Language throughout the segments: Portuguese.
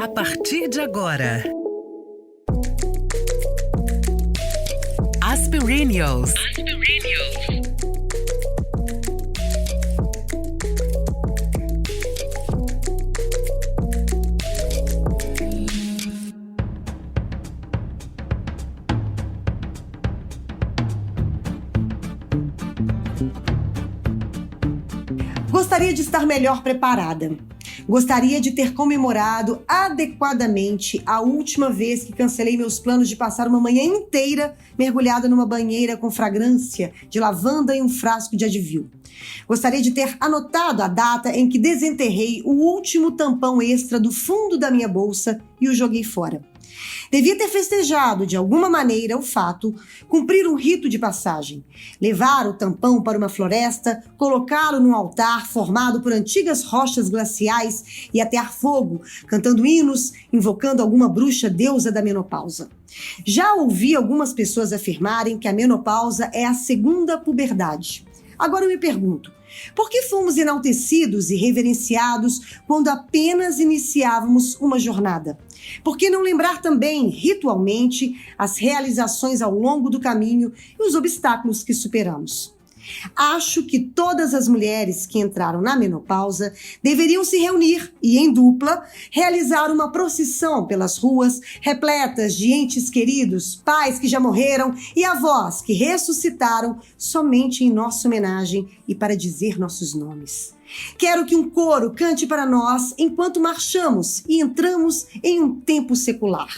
A partir de agora, Aspirinios. Gostaria de estar melhor preparada. Gostaria de ter comemorado adequadamente a última vez que cancelei meus planos de passar uma manhã inteira mergulhada numa banheira com fragrância de lavanda e um frasco de Advil. Gostaria de ter anotado a data em que desenterrei o último tampão extra do fundo da minha bolsa e o joguei fora. Devia ter festejado, de alguma maneira, o fato, cumprir um rito de passagem, levar o tampão para uma floresta, colocá-lo num altar formado por antigas rochas glaciais e atear fogo, cantando hinos, invocando alguma bruxa deusa da menopausa. Já ouvi algumas pessoas afirmarem que a menopausa é a segunda puberdade. Agora eu me pergunto, por que fomos enaltecidos e reverenciados quando apenas iniciávamos uma jornada? Por que não lembrar também, ritualmente, as realizações ao longo do caminho e os obstáculos que superamos? Acho que todas as mulheres que entraram na menopausa deveriam se reunir e, em dupla, realizar uma procissão pelas ruas repletas de entes queridos, pais que já morreram e avós que ressuscitaram somente em nossa homenagem e para dizer nossos nomes. Quero que um coro cante para nós enquanto marchamos e entramos em um tempo secular.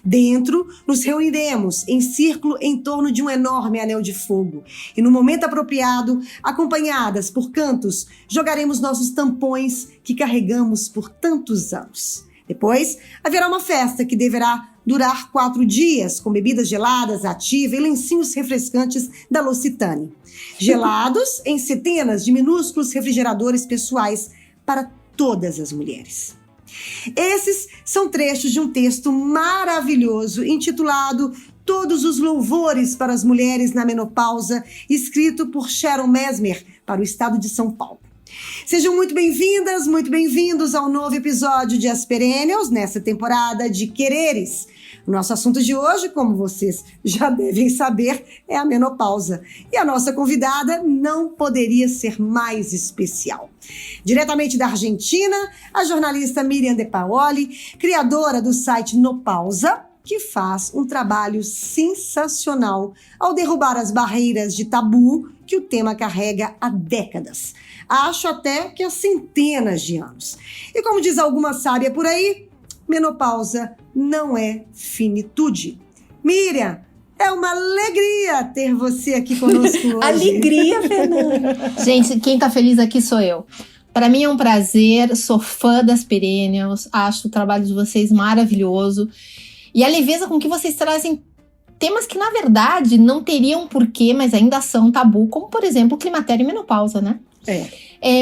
Dentro, nos reuniremos em círculo em torno de um enorme anel de fogo e, no momento apropriado, acompanhadas por cantos, jogaremos nossos tampões que carregamos por tantos anos. Depois, haverá uma festa que deverá durar 4 dias, com bebidas geladas, ativa e lencinhos refrescantes da L'Occitane. Gelados em centenas de minúsculos refrigeradores pessoais para todas as mulheres. Esses são trechos de um texto maravilhoso intitulado Todos os Louvores para as Mulheres na Menopausa, escrito por Sharon Mesmer para o estado de São Paulo. Sejam muito bem-vindas, muito bem-vindos ao novo episódio de Aspirinios, nessa temporada de Quereres. O nosso assunto de hoje, como vocês já devem saber, é a menopausa. E a nossa convidada não poderia ser mais especial. Diretamente da Argentina, a jornalista Miriam De Paoli, criadora do site Nopausa, que faz um trabalho sensacional ao derrubar as barreiras de tabu que o tema carrega há décadas. Acho até que há centenas de anos. E como diz alguma sábia por aí, menopausa não é finitude. Miriam, é uma alegria ter você aqui conosco hoje. Alegria, Fernanda. Gente, quem tá feliz aqui sou eu. Para mim é um prazer, sou fã das Aspirinios, acho o trabalho de vocês maravilhoso. E a leveza com que vocês trazem temas que, na verdade, não teriam porquê, mas ainda são tabu, como, por exemplo, climatério e menopausa, né?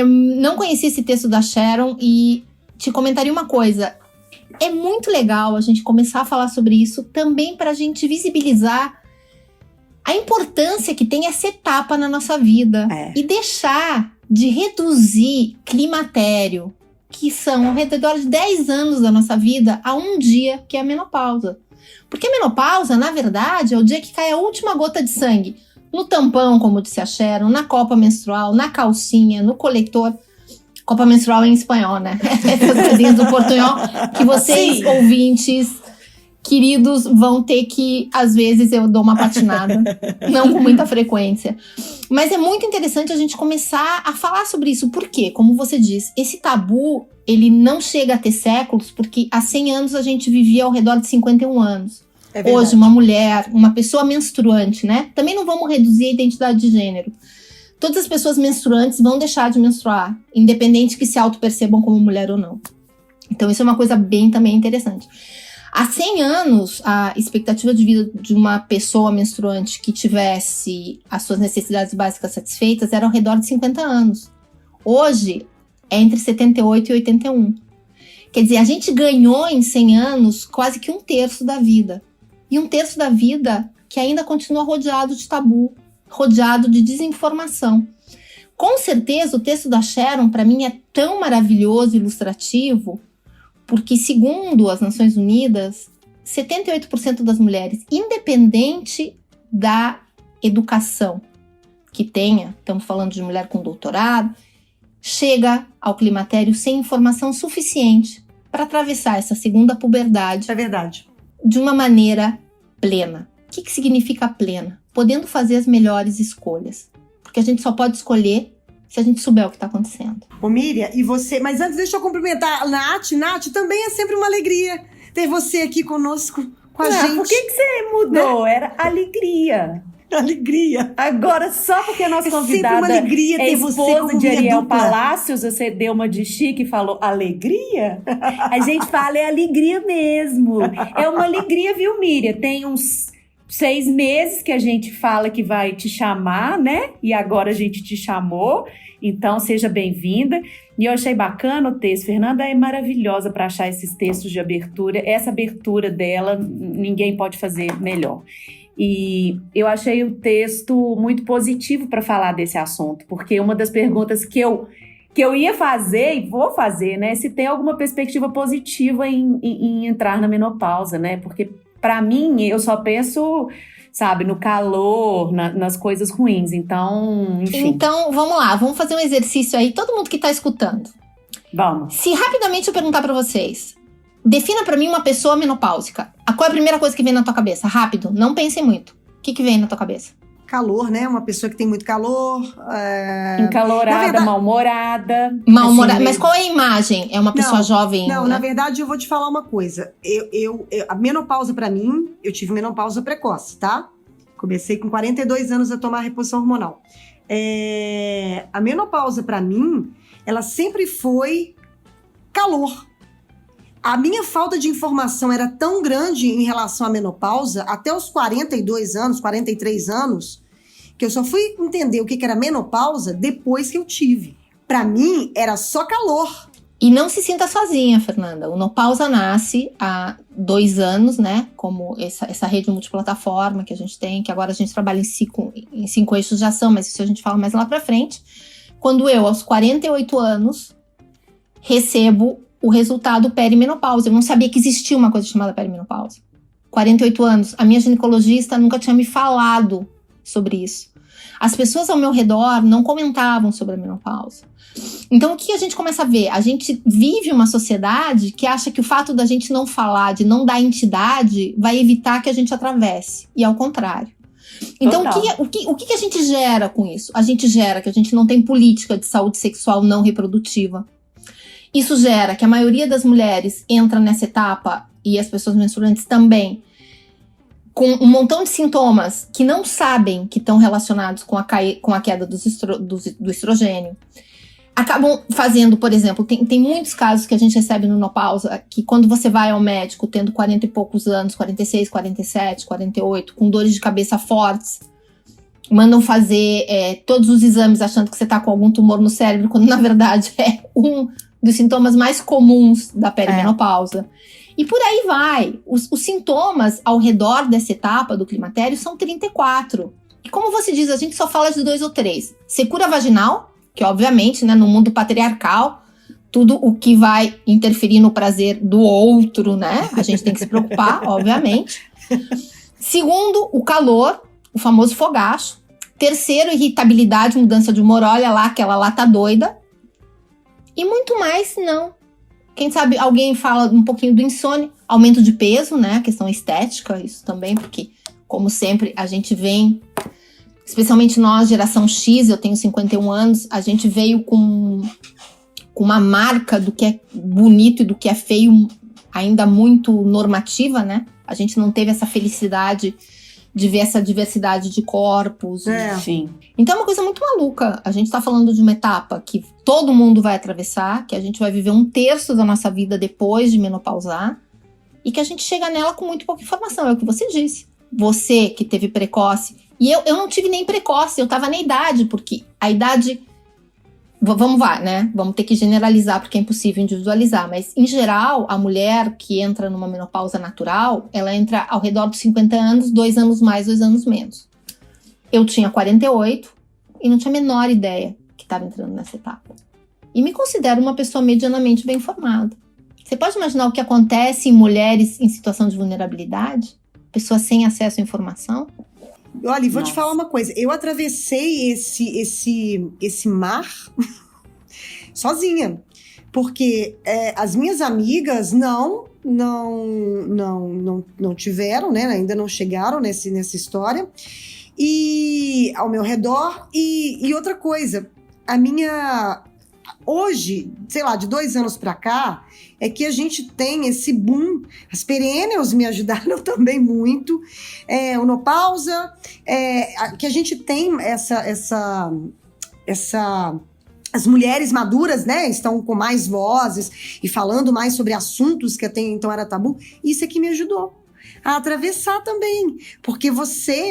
Não conheci esse texto da Sharon e te comentaria uma coisa. É muito legal a gente começar a falar sobre isso também para a gente visibilizar a importância que tem essa etapa na nossa vida e deixar de reduzir climatério, que são ao redor de 10 anos da nossa vida, a um dia, que é a menopausa. Porque a menopausa, na verdade, é o dia que cai a última gota de sangue no tampão, como disse a Sharon, na copa menstrual, na calcinha, no coletor. Copa menstrual em espanhol, né? Essas coisinhas do portunhol que vocês, ouvintes queridos, vão ter que, às vezes, eu dou uma patinada. Não com muita frequência. Mas é muito interessante a gente começar a falar sobre isso. Por quê? Como você diz, esse tabu, ele não chega a ter séculos, porque há 100 anos a gente vivia ao redor de 51 anos. Hoje, uma mulher, uma pessoa menstruante, né? Também não vamos reduzir a identidade de gênero. Todas as pessoas menstruantes vão deixar de menstruar, independente que se auto-percebam como mulher ou não. Então, isso é uma coisa bem também interessante. Há 100 anos, a expectativa de vida de uma pessoa menstruante que tivesse as suas necessidades básicas satisfeitas era ao redor de 50 anos. Hoje, é entre 78 e 81. Quer dizer, a gente ganhou em 100 anos quase que 1/3 da vida. E 1/3 da vida que ainda continua rodeado de tabu, rodeado de desinformação. Com certeza, o texto da Sharon, para mim, é tão maravilhoso e ilustrativo, porque, segundo as Nações Unidas, 78% das mulheres, independente da educação que tenha, estamos falando de mulher com doutorado, chega ao climatério sem informação suficiente para atravessar essa segunda puberdade. É verdade. De uma maneira plena. O que significa plena? Podendo fazer as melhores escolhas. Porque a gente só pode escolher se a gente souber o que está acontecendo. Ô Miriam, e você... Mas antes, deixa eu cumprimentar a Nath. Nath, também é sempre uma alegria ter você aqui conosco, com a gente. Por que você mudou? Né? Era alegria. Alegria. Agora, só porque a nossa convidada sempre uma alegria ter você esposa como de minha Ariel dupla. Palácios, você deu uma de chique e falou alegria? A gente fala é alegria mesmo. É uma alegria, viu, Miriam? Tem uns 6 meses que a gente fala que vai te chamar, né? E agora a gente te chamou. Então, seja bem-vinda. E eu achei bacana o texto. Fernanda é maravilhosa para achar esses textos de abertura. Essa abertura dela, ninguém pode fazer melhor. E eu achei o texto muito positivo para falar desse assunto, porque uma das perguntas que eu ia fazer e vou fazer, né, se tem alguma perspectiva positiva em entrar na menopausa, né, porque para mim eu só penso, sabe, no calor, nas coisas ruins, então, enfim. Então, vamos lá, vamos fazer um exercício aí, todo mundo que tá escutando. Vamos. Se rapidamente eu perguntar para vocês, defina pra mim uma pessoa menopáusica. Qual é a primeira coisa que vem na tua cabeça? Rápido, não pense muito. O que vem na tua cabeça? Calor, né? Uma pessoa que tem muito calor. Encalorada, verdade... mal-humorada. Assim, mas qual é a imagem? É uma pessoa jovem? Não, né? Na verdade, eu vou te falar uma coisa. A menopausa pra mim, eu tive menopausa precoce, tá? Comecei com 42 anos a tomar reposição hormonal. A menopausa pra mim, ela sempre foi calor. A minha falta de informação era tão grande em relação à menopausa, até os 42 anos, 43 anos, que eu só fui entender o que era menopausa depois que eu tive. Pra mim, era só calor. E não se sinta sozinha, Fernanda. O Nopausa nasce há 2 anos, né? Como essa rede multiplataforma que a gente tem, que agora a gente trabalha em 5 eixos de ação, mas isso a gente fala mais lá pra frente. Quando eu, aos 48 anos, recebo o resultado perimenopausa. Eu não sabia que existia uma coisa chamada perimenopausa. 48 anos, a minha ginecologista nunca tinha me falado sobre isso. As pessoas ao meu redor não comentavam sobre a menopausa. Então, o que a gente começa a ver? A gente vive uma sociedade que acha que o fato da gente não falar, de não dar entidade, vai evitar que a gente atravesse. E ao contrário. Então, o que a gente gera com isso? A gente gera que a gente não tem política de saúde sexual não reprodutiva. Isso gera que a maioria das mulheres entra nessa etapa, e as pessoas menstruantes também, com um montão de sintomas que não sabem que estão relacionados com a queda do estrogênio. Acabam fazendo, por exemplo, tem muitos casos que a gente recebe no Nopausa, que quando você vai ao médico tendo 40 e poucos anos, 46, 47, 48, com dores de cabeça fortes, mandam fazer todos os exames achando que você está com algum tumor no cérebro, quando na verdade é um dos sintomas mais comuns da perimenopausa. E por aí vai. Os sintomas ao redor dessa etapa do climatério são 34. E como você diz, a gente só fala de 2 ou 3. Secura vaginal, que obviamente, né, no mundo patriarcal, tudo o que vai interferir no prazer do outro, né? A gente tem que se preocupar, obviamente. Segundo, o calor, o famoso fogacho. Terceiro, irritabilidade, mudança de humor. Olha lá, aquela lata doida. E muito mais, não. Quem sabe alguém fala um pouquinho do insônia, aumento de peso, né? A questão estética, isso também, porque, como sempre, a gente vem, especialmente nós, geração X, eu tenho 51 anos, a gente veio com uma marca do que é bonito e do que é feio ainda muito normativa, né? A gente não teve essa felicidade de ver essa diversidade de corpos, enfim. Então é uma coisa muito maluca. A gente tá falando de uma etapa que todo mundo vai atravessar, que a gente vai viver 1/3 da nossa vida depois de menopausar, e que a gente chega nela com muito pouca informação, é o que você disse. Você que teve precoce, e eu não tive nem precoce, eu tava na idade, porque a idade... Vamos lá, né? Vamos ter que generalizar, porque é impossível individualizar. Mas, em geral, a mulher que entra numa menopausa natural, ela entra ao redor dos 50 anos, 2 anos mais, 2 anos menos. Eu tinha 48 e não tinha a menor ideia que estava entrando nessa etapa. E me considero uma pessoa medianamente bem formada. Você pode imaginar o que acontece em mulheres em situação de vulnerabilidade? Pessoas sem acesso à informação? Olha, e vou te Nossa. falar uma coisa. Eu atravessei esse mar sozinha. Porque as minhas amigas não tiveram, né? Ainda não chegaram nessa história. E ao meu redor. E outra coisa, hoje, sei lá, de 2 anos pra cá, é que a gente tem esse boom. As perennials me ajudaram também muito. O Nopausa, que a gente tem as mulheres maduras, né, estão com mais vozes e falando mais sobre assuntos que até então era tabu. Isso é que me ajudou a atravessar também. Porque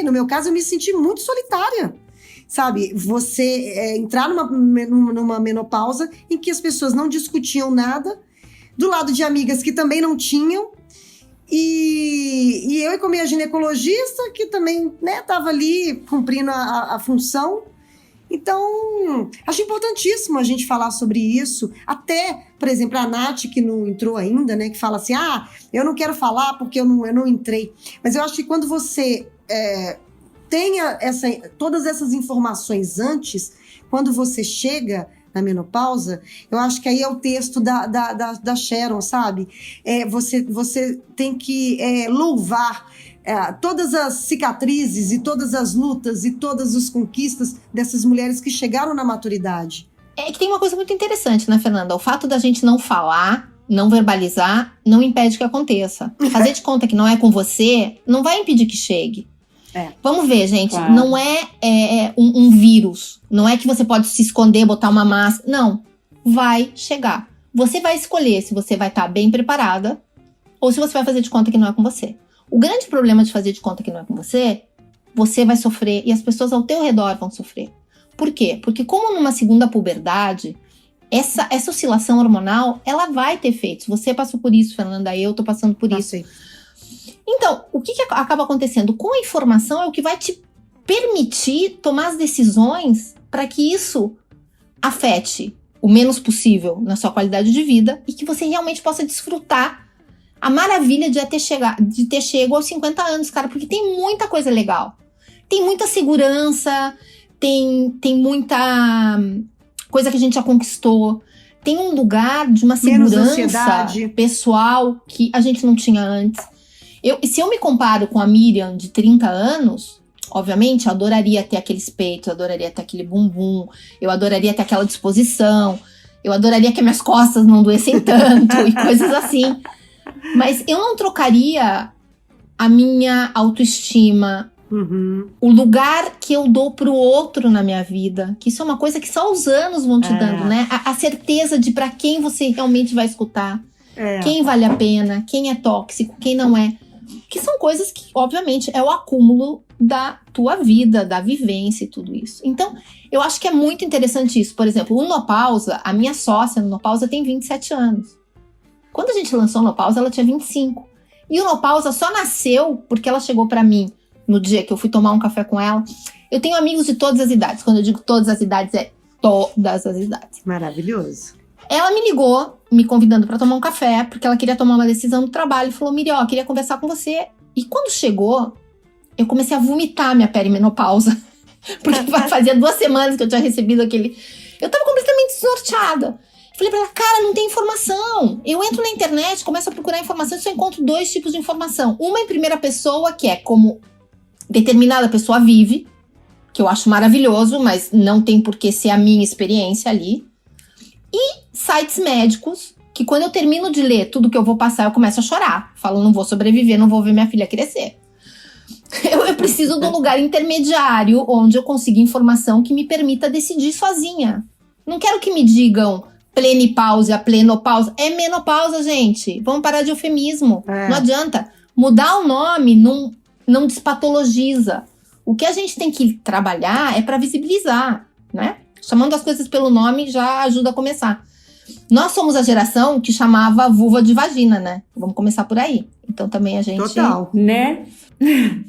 no meu caso, eu me senti muito solitária. Sabe, você entrar numa menopausa em que as pessoas não discutiam nada, do lado de amigas que também não tinham, e eu com a minha ginecologista, que também, né, tava ali cumprindo a função. Então, acho importantíssimo a gente falar sobre isso. Até, por exemplo, a Nath, que não entrou ainda, né, que fala assim, eu não quero falar porque eu não entrei. Mas eu acho que quando você tenha todas essas informações antes, quando você chega na menopausa, eu acho que aí é o texto da Sharon, sabe? Você tem que louvar todas as cicatrizes e todas as lutas e todas as conquistas dessas mulheres que chegaram na maturidade. É que tem uma coisa muito interessante, né, Fernanda? O fato da gente não falar, não verbalizar, não impede que aconteça. Fazer de conta que não é com você, não vai impedir que chegue. Vamos ver, gente, Claro. Não é um vírus, não é que você pode se esconder, botar uma máscara, não, vai chegar. Você vai escolher se você vai estar bem preparada ou se você vai fazer de conta que não é com você. O grande problema de fazer de conta que não é com você vai sofrer e as pessoas ao teu redor vão sofrer. Por quê? Porque como numa segunda puberdade, essa oscilação hormonal, ela vai ter efeitos. Você passou por isso, Fernanda, eu tô passando por isso. Passei. Então, o que acaba acontecendo? Com a informação é o que vai te permitir tomar as decisões para que isso afete o menos possível na sua qualidade de vida e que você realmente possa desfrutar a maravilha de ter chego aos 50 anos, cara, porque tem muita coisa legal. Tem muita segurança, tem muita coisa que a gente já conquistou. Tem um lugar de uma Menos segurança ansiedade. pessoal que a gente não tinha antes. Se eu me comparo com a Miriam de 30 anos, obviamente, eu adoraria ter aqueles peitos, eu adoraria ter aquele bumbum, eu adoraria ter aquela disposição, eu adoraria que minhas costas não doessem tanto e coisas assim. Mas eu não trocaria a minha autoestima, o lugar que eu dou pro outro na minha vida, que isso é uma coisa que só os anos vão te dando, né? A certeza de pra quem você realmente vai escutar, quem vale a pena, quem é tóxico, quem não é. Que são coisas que, obviamente, é o acúmulo da tua vida, da vivência e tudo isso. Então, eu acho que é muito interessante isso. Por exemplo, o Nopausa, a minha sócia no Nopausa tem 27 anos. Quando a gente lançou o Nopausa, ela tinha 25. E o Nopausa só nasceu porque ela chegou pra mim no dia que eu fui tomar um café com ela. Eu tenho amigos de todas as idades. Quando eu digo todas as idades, é todas as idades. Maravilhoso. Ela me ligou, me convidando pra tomar um café, porque ela queria tomar uma decisão do trabalho. E falou, Miriam, queria conversar com você. E quando chegou, eu comecei a vomitar minha perimenopausa. Porque fazia 2 semanas que eu tinha recebido aquele... Eu tava completamente desnorteada. Falei pra ela, cara, não tem informação. Eu entro na internet, começo a procurar informação e só encontro 2 tipos de informação. Uma em primeira pessoa, que é como determinada pessoa vive, que eu acho maravilhoso, mas não tem por que ser a minha experiência ali. E sites médicos, que quando eu termino de ler tudo que eu vou passar, eu começo a chorar. Falo, não vou sobreviver, não vou ver minha filha crescer. Eu preciso de um lugar intermediário, onde eu consiga informação que me permita decidir sozinha. Não quero que me digam plenipausa, plenopausa. É menopausa, gente. Vamos parar de eufemismo. Não adianta. Mudar o nome não despatologiza. O que a gente tem que trabalhar é para visibilizar, né? Chamando as coisas pelo nome já ajuda a começar. Nós somos a geração que chamava vulva de vagina, né? Vamos começar por aí. Então também a gente... Total. Né?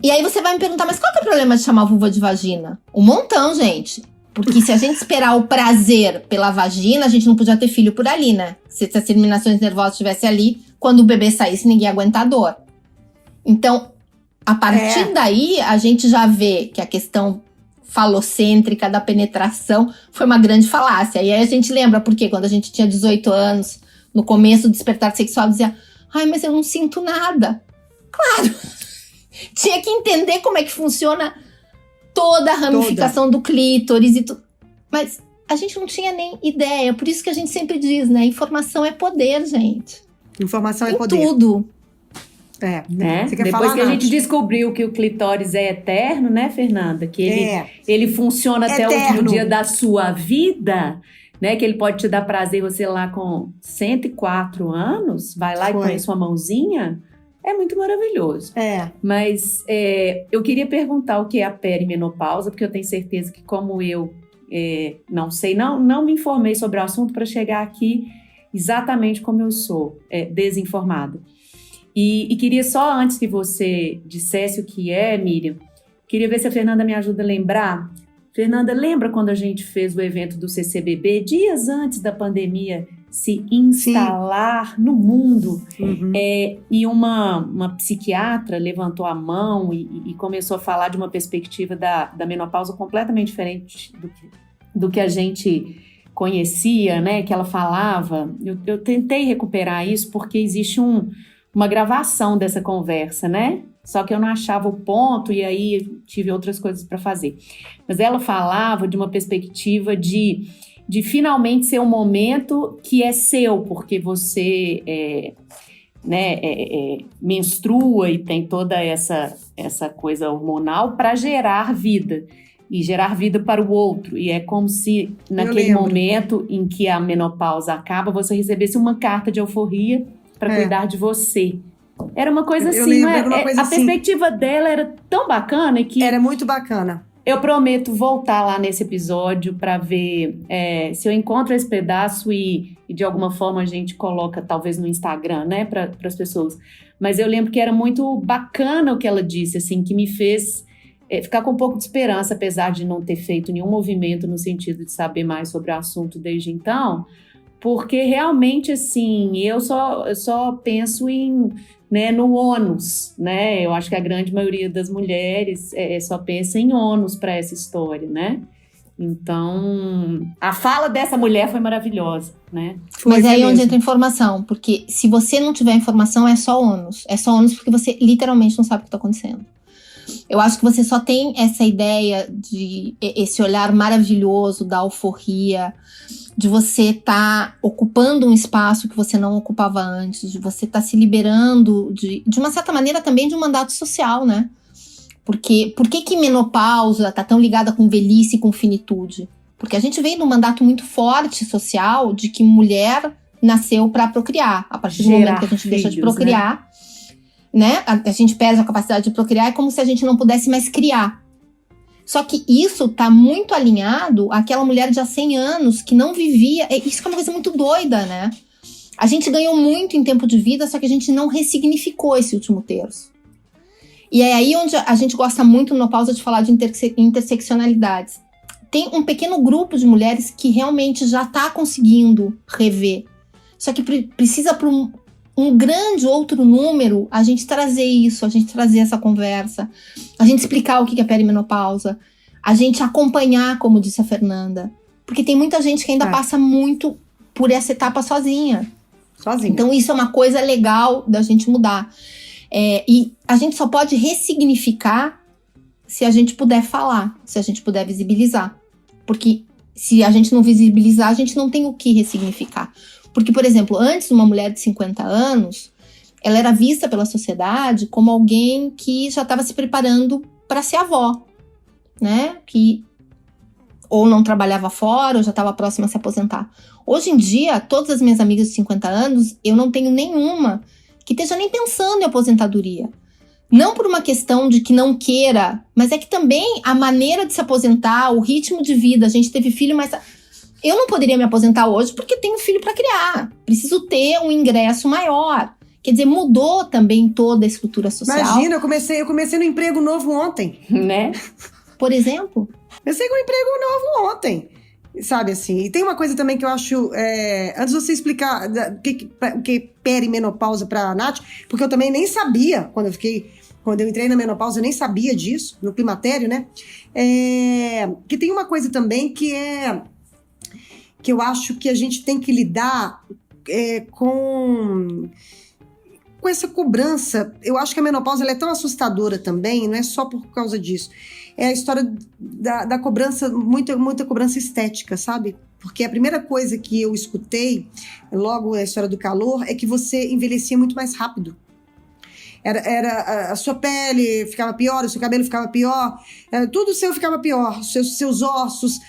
E aí você vai me perguntar, mas qual que é o problema de chamar vulva de vagina? Um montão, gente. Porque se a gente esperar o prazer pela vagina, a gente não podia ter filho por ali, né? Se as terminações nervosas estivessem ali, quando o bebê saísse, ninguém ia aguentar a dor. Então, a partir daí, a gente já vê que a questão falocêntrica da penetração foi uma grande falácia. E aí a gente lembra, porque quando a gente tinha 18 anos, no começo do despertar sexual, dizia, ai, mas eu não sinto nada. Claro! Tinha que entender como é que funciona toda a ramificação do clítoris e tudo. Mas a gente não tinha nem ideia. Por isso que a gente sempre diz, né? Informação é poder, gente. Informação é Em poder. tudo. Né? Você quer Depois falar, que a Nath? gente descobriu que o clitóris é eterno, né, Fernanda? Que ele funciona até o último dia da sua vida, né? Que ele pode te dar prazer, você lá com 104 anos, vai lá e põe sua mãozinha. É muito maravilhoso. Mas eu queria perguntar o que é a perimenopausa, porque eu tenho certeza que, como eu não sei, não me informei sobre o assunto para chegar aqui exatamente como eu sou, desinformada. E queria só, antes que você dissesse o que é, Miriam, queria ver se a Fernanda me ajuda a lembrar. Fernanda, lembra quando a gente fez o evento do CCBB, dias antes da pandemia se instalar no mundo? E uma psiquiatra levantou a mão e começou a falar de uma perspectiva da menopausa completamente diferente do que a gente conhecia, né? Que ela falava. Eu tentei recuperar isso porque existe uma gravação dessa conversa, né? Só que eu não achava o ponto e aí tive outras coisas para fazer. Mas ela falava de uma perspectiva de finalmente ser um momento que é seu, porque você menstrua e tem toda essa coisa hormonal para gerar vida. E gerar vida para o outro. E é como se, naquele momento em que a menopausa acaba, você recebesse uma carta de alforria para cuidar de você. Era uma coisa assim, não é? A perspectiva dela era tão bacana que... Era muito bacana. Eu prometo voltar lá nesse episódio para ver se eu encontro esse pedaço e de alguma forma a gente coloca, talvez, no Instagram, né, para as pessoas. Mas eu lembro que era muito bacana o que ela disse, assim, que me fez ficar com um pouco de esperança, apesar de não ter feito nenhum movimento no sentido de saber mais sobre o assunto desde então. Porque realmente, assim, eu só penso no ônus, né? Eu acho que a grande maioria das mulheres só pensa em ônus para essa história, né? Então, a fala dessa mulher foi maravilhosa, né? Mas é aí onde entra a informação, porque se você não tiver informação, é só ônus. É só ônus porque você literalmente não sabe o que está acontecendo. Eu acho que você só tem essa ideia de esse olhar maravilhoso da alforria, de você estar ocupando um espaço que você não ocupava antes, de você estar se liberando de uma certa maneira também de um mandato social, né? Porque por que menopausa está tão ligada com velhice e com finitude? Porque a gente vem de um mandato muito forte social de que mulher nasceu para procriar. A partir do momento que a gente deixa de procriar, né? A gente perde a capacidade de procriar, é como se a gente não pudesse mais criar. Só que isso tá muito alinhado àquela mulher de há 100 anos que não vivia. Isso é uma coisa muito doida, né? A gente ganhou muito em tempo de vida, só que a gente não ressignificou esse último terço. E é aí onde a gente gosta muito no Menopausa de falar de interseccionalidades. Tem um pequeno grupo de mulheres que realmente já tá conseguindo rever. Só que precisa para um grande outro número, a gente trazer isso, a gente trazer essa conversa, a gente explicar o que é perimenopausa, a gente acompanhar, como disse a Fernanda. Porque tem muita gente que ainda passa muito por essa etapa sozinha. Então isso é uma coisa legal da gente mudar. E a gente só pode ressignificar se a gente puder falar, se a gente puder visibilizar. Porque se a gente não visibilizar, a gente não tem o que ressignificar. Porque, por exemplo, antes uma mulher de 50 anos, ela era vista pela sociedade como alguém que já estava se preparando para ser avó, né? Que ou não trabalhava fora, ou já estava próxima a se aposentar. Hoje em dia, todas as minhas amigas de 50 anos, eu não tenho nenhuma que esteja nem pensando em aposentadoria. Não por uma questão de que não queira, mas é que também a maneira de se aposentar, o ritmo de vida, a gente teve filho, mas eu não poderia me aposentar hoje porque tenho filho para criar. Preciso ter um ingresso maior. Quer dizer, mudou também toda a estrutura social. Imagina, eu comecei no emprego novo ontem. Né? Por exemplo. Comecei com um emprego novo ontem. Sabe assim? E tem uma coisa também que eu acho... antes de você explicar o que é perimenopausa pra Nath, porque eu também nem sabia, quando eu entrei na menopausa, eu nem sabia disso, no climatério, né? Que tem uma coisa também que eu acho que a gente tem que lidar com essa cobrança. Eu acho que a menopausa ela é tão assustadora também, não é só por causa disso. É a história da cobrança, muita cobrança estética, sabe? Porque a primeira coisa que eu escutei, logo a história do calor, é que você envelhecia muito mais rápido. A sua pele ficava pior, o seu cabelo ficava pior, tudo seu ficava pior, seus ossos,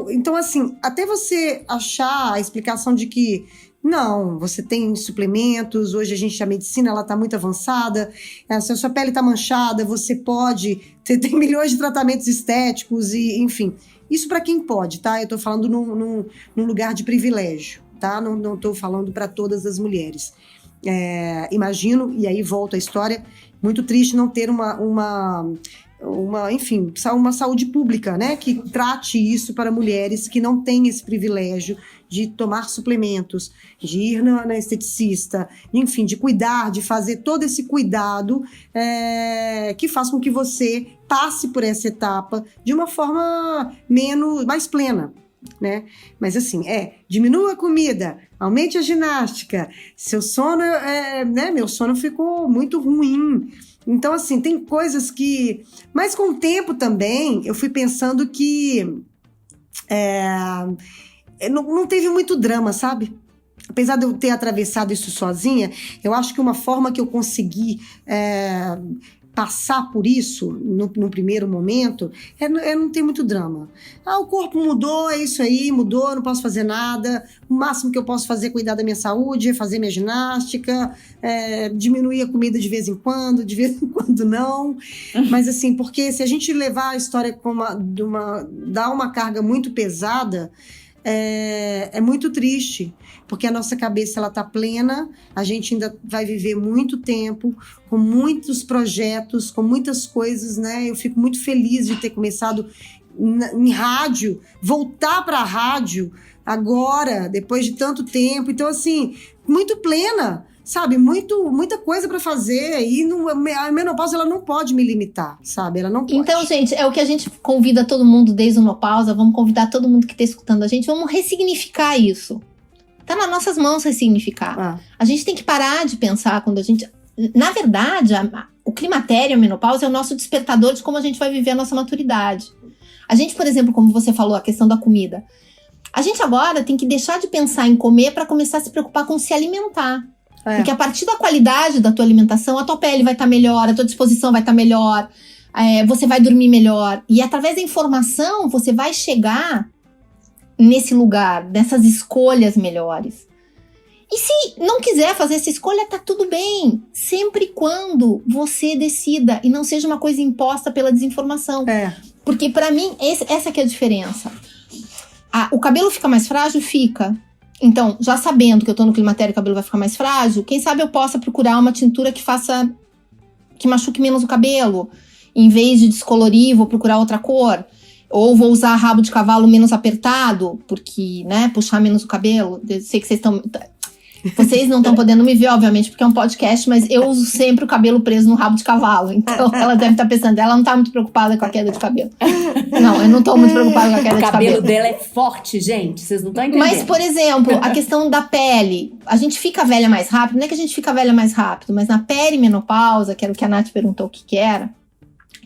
Então, assim, até você achar a explicação de que não, você tem suplementos, hoje a medicina ela tá muito avançada, se a sua pele tá manchada, você tem milhões de tratamentos estéticos e, enfim, isso para quem pode, tá? Eu tô falando num lugar de privilégio, tá? Não tô falando para todas as mulheres. Imagino, e aí volta a história, muito triste não ter uma saúde pública, né, que trate isso para mulheres que não têm esse privilégio de tomar suplementos, de ir na esteticista, enfim, de cuidar, de fazer todo esse cuidado que faz com que você passe por essa etapa de uma forma mais plena. Né? Mas assim, diminua a comida, aumente a ginástica, seu sono, meu sono ficou muito ruim. Então, assim, tem coisas que... Mas com o tempo também, eu fui pensando que não teve muito drama, sabe? Apesar de eu ter atravessado isso sozinha, eu acho que uma forma que eu consegui passar por isso no primeiro momento não ter muito drama. O corpo mudou, é isso aí, mudou, não posso fazer nada. O máximo que eu posso fazer é cuidar da minha saúde, é fazer minha ginástica, diminuir a comida de vez em quando não. Mas assim, porque se a gente levar a história dar uma carga muito pesada, é muito triste, porque a nossa cabeça ela tá plena, a gente ainda vai viver muito tempo, com muitos projetos, com muitas coisas, né? Eu fico muito feliz de ter começado em rádio, voltar para a rádio agora, depois de tanto tempo. Então, assim, muito plena, sabe? Muita coisa para fazer. E a menopausa, ela não pode me limitar, sabe? Ela não pode. Então, gente, é o que a gente convida todo mundo desde o menopausa. Vamos convidar todo mundo que está escutando a gente. Vamos ressignificar isso. Tá nas nossas mãos ressignificar. A gente tem que parar de pensar quando a gente... Na verdade, o climatério, a menopausa, é o nosso despertador de como a gente vai viver a nossa maturidade. A gente, por exemplo, como você falou, a questão da comida. A gente agora tem que deixar de pensar em comer para começar a se preocupar com se alimentar. Porque a partir da qualidade da tua alimentação, a tua pele vai estar melhor, a tua disposição vai estar melhor, você vai dormir melhor. E através da informação, você vai chegar nesse lugar, nessas escolhas melhores. E se não quiser fazer essa escolha, tá tudo bem. Sempre quando você decida e não seja uma coisa imposta pela desinformação. Porque pra mim, essa que é a diferença. O cabelo fica mais frágil? Fica. Então, já sabendo que eu tô no climatério e o cabelo vai ficar mais frágil, quem sabe eu possa procurar uma tintura que machuque menos o cabelo. Em vez de descolorir, vou procurar outra cor. Ou vou usar rabo de cavalo menos apertado, porque, né, puxar menos o cabelo. Eu sei que vocês não estão podendo me ver, obviamente, porque é um podcast, mas eu uso sempre o cabelo preso no rabo de cavalo. Então, ela deve estar pensando, ela não tá muito preocupada com a queda de cabelo. Não, eu não tô muito preocupada com a queda de cabelo. O cabelo dela é forte, gente. Vocês não estão entendendo. Mas, por exemplo, a questão da pele. A gente fica velha mais rápido. Não é que a gente fica velha mais rápido, mas na perimenopausa, que era o que a Nath perguntou o que era,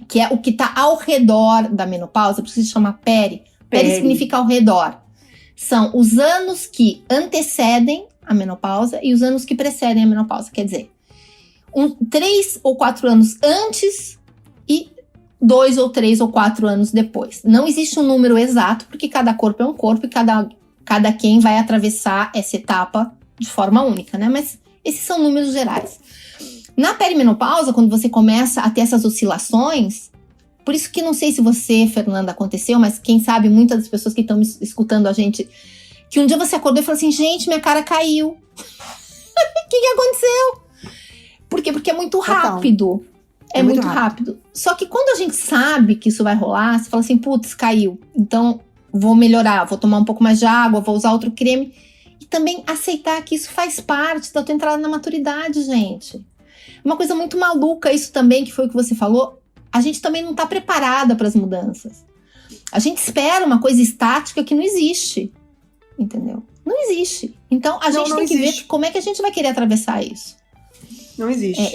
que é o que tá ao redor da menopausa, por isso se chama peri. Peri significa ao redor. São os anos que antecedem a menopausa e os anos que precedem a menopausa. Quer dizer, 3 ou 4 anos antes e 2 ou 3 ou 4 anos depois. Não existe um número exato, porque cada corpo é um corpo e cada quem vai atravessar essa etapa de forma única, né? Mas esses são números gerais. Na perimenopausa, quando você começa a ter essas oscilações, por isso que não sei se você, Fernanda, aconteceu, mas quem sabe muitas das pessoas que estão escutando a gente, que um dia você acordou e falou assim, gente, minha cara caiu. O que aconteceu? Por quê? Porque é muito rápido. É muito rápido. Só que quando a gente sabe que isso vai rolar, você fala assim, putz, caiu. Então, vou melhorar, vou tomar um pouco mais de água, vou usar outro creme. E também aceitar que isso faz parte da tua entrada na maturidade, gente. Uma coisa muito maluca, isso também, que foi o que você falou, a gente também não tá preparada para as mudanças. A gente espera uma coisa estática que não existe. Entendeu? Não existe. Então, a gente tem que ver como é que a gente vai querer atravessar isso. Não existe.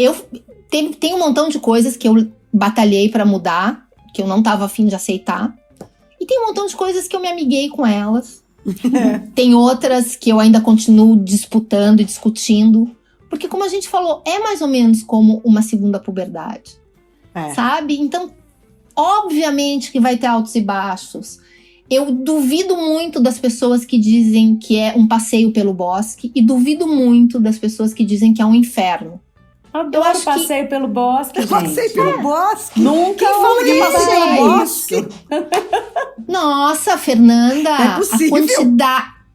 Tem um montão de coisas que eu batalhei pra mudar, que eu não tava afim de aceitar. E tem um montão de coisas que eu me amiguei com elas. Tem outras que eu ainda continuo disputando e discutindo. Porque, como a gente falou, é mais ou menos como uma segunda puberdade. Sabe? Então, obviamente que vai ter altos e baixos. Eu duvido muito das pessoas que dizem que é um passeio pelo bosque. E duvido muito das pessoas que dizem que é um inferno. Adoro passeio pelo bosque, gente. Passeio pelo bosque? Nunca fala de passeio pelo bosque? Nossa, Fernanda. É possível.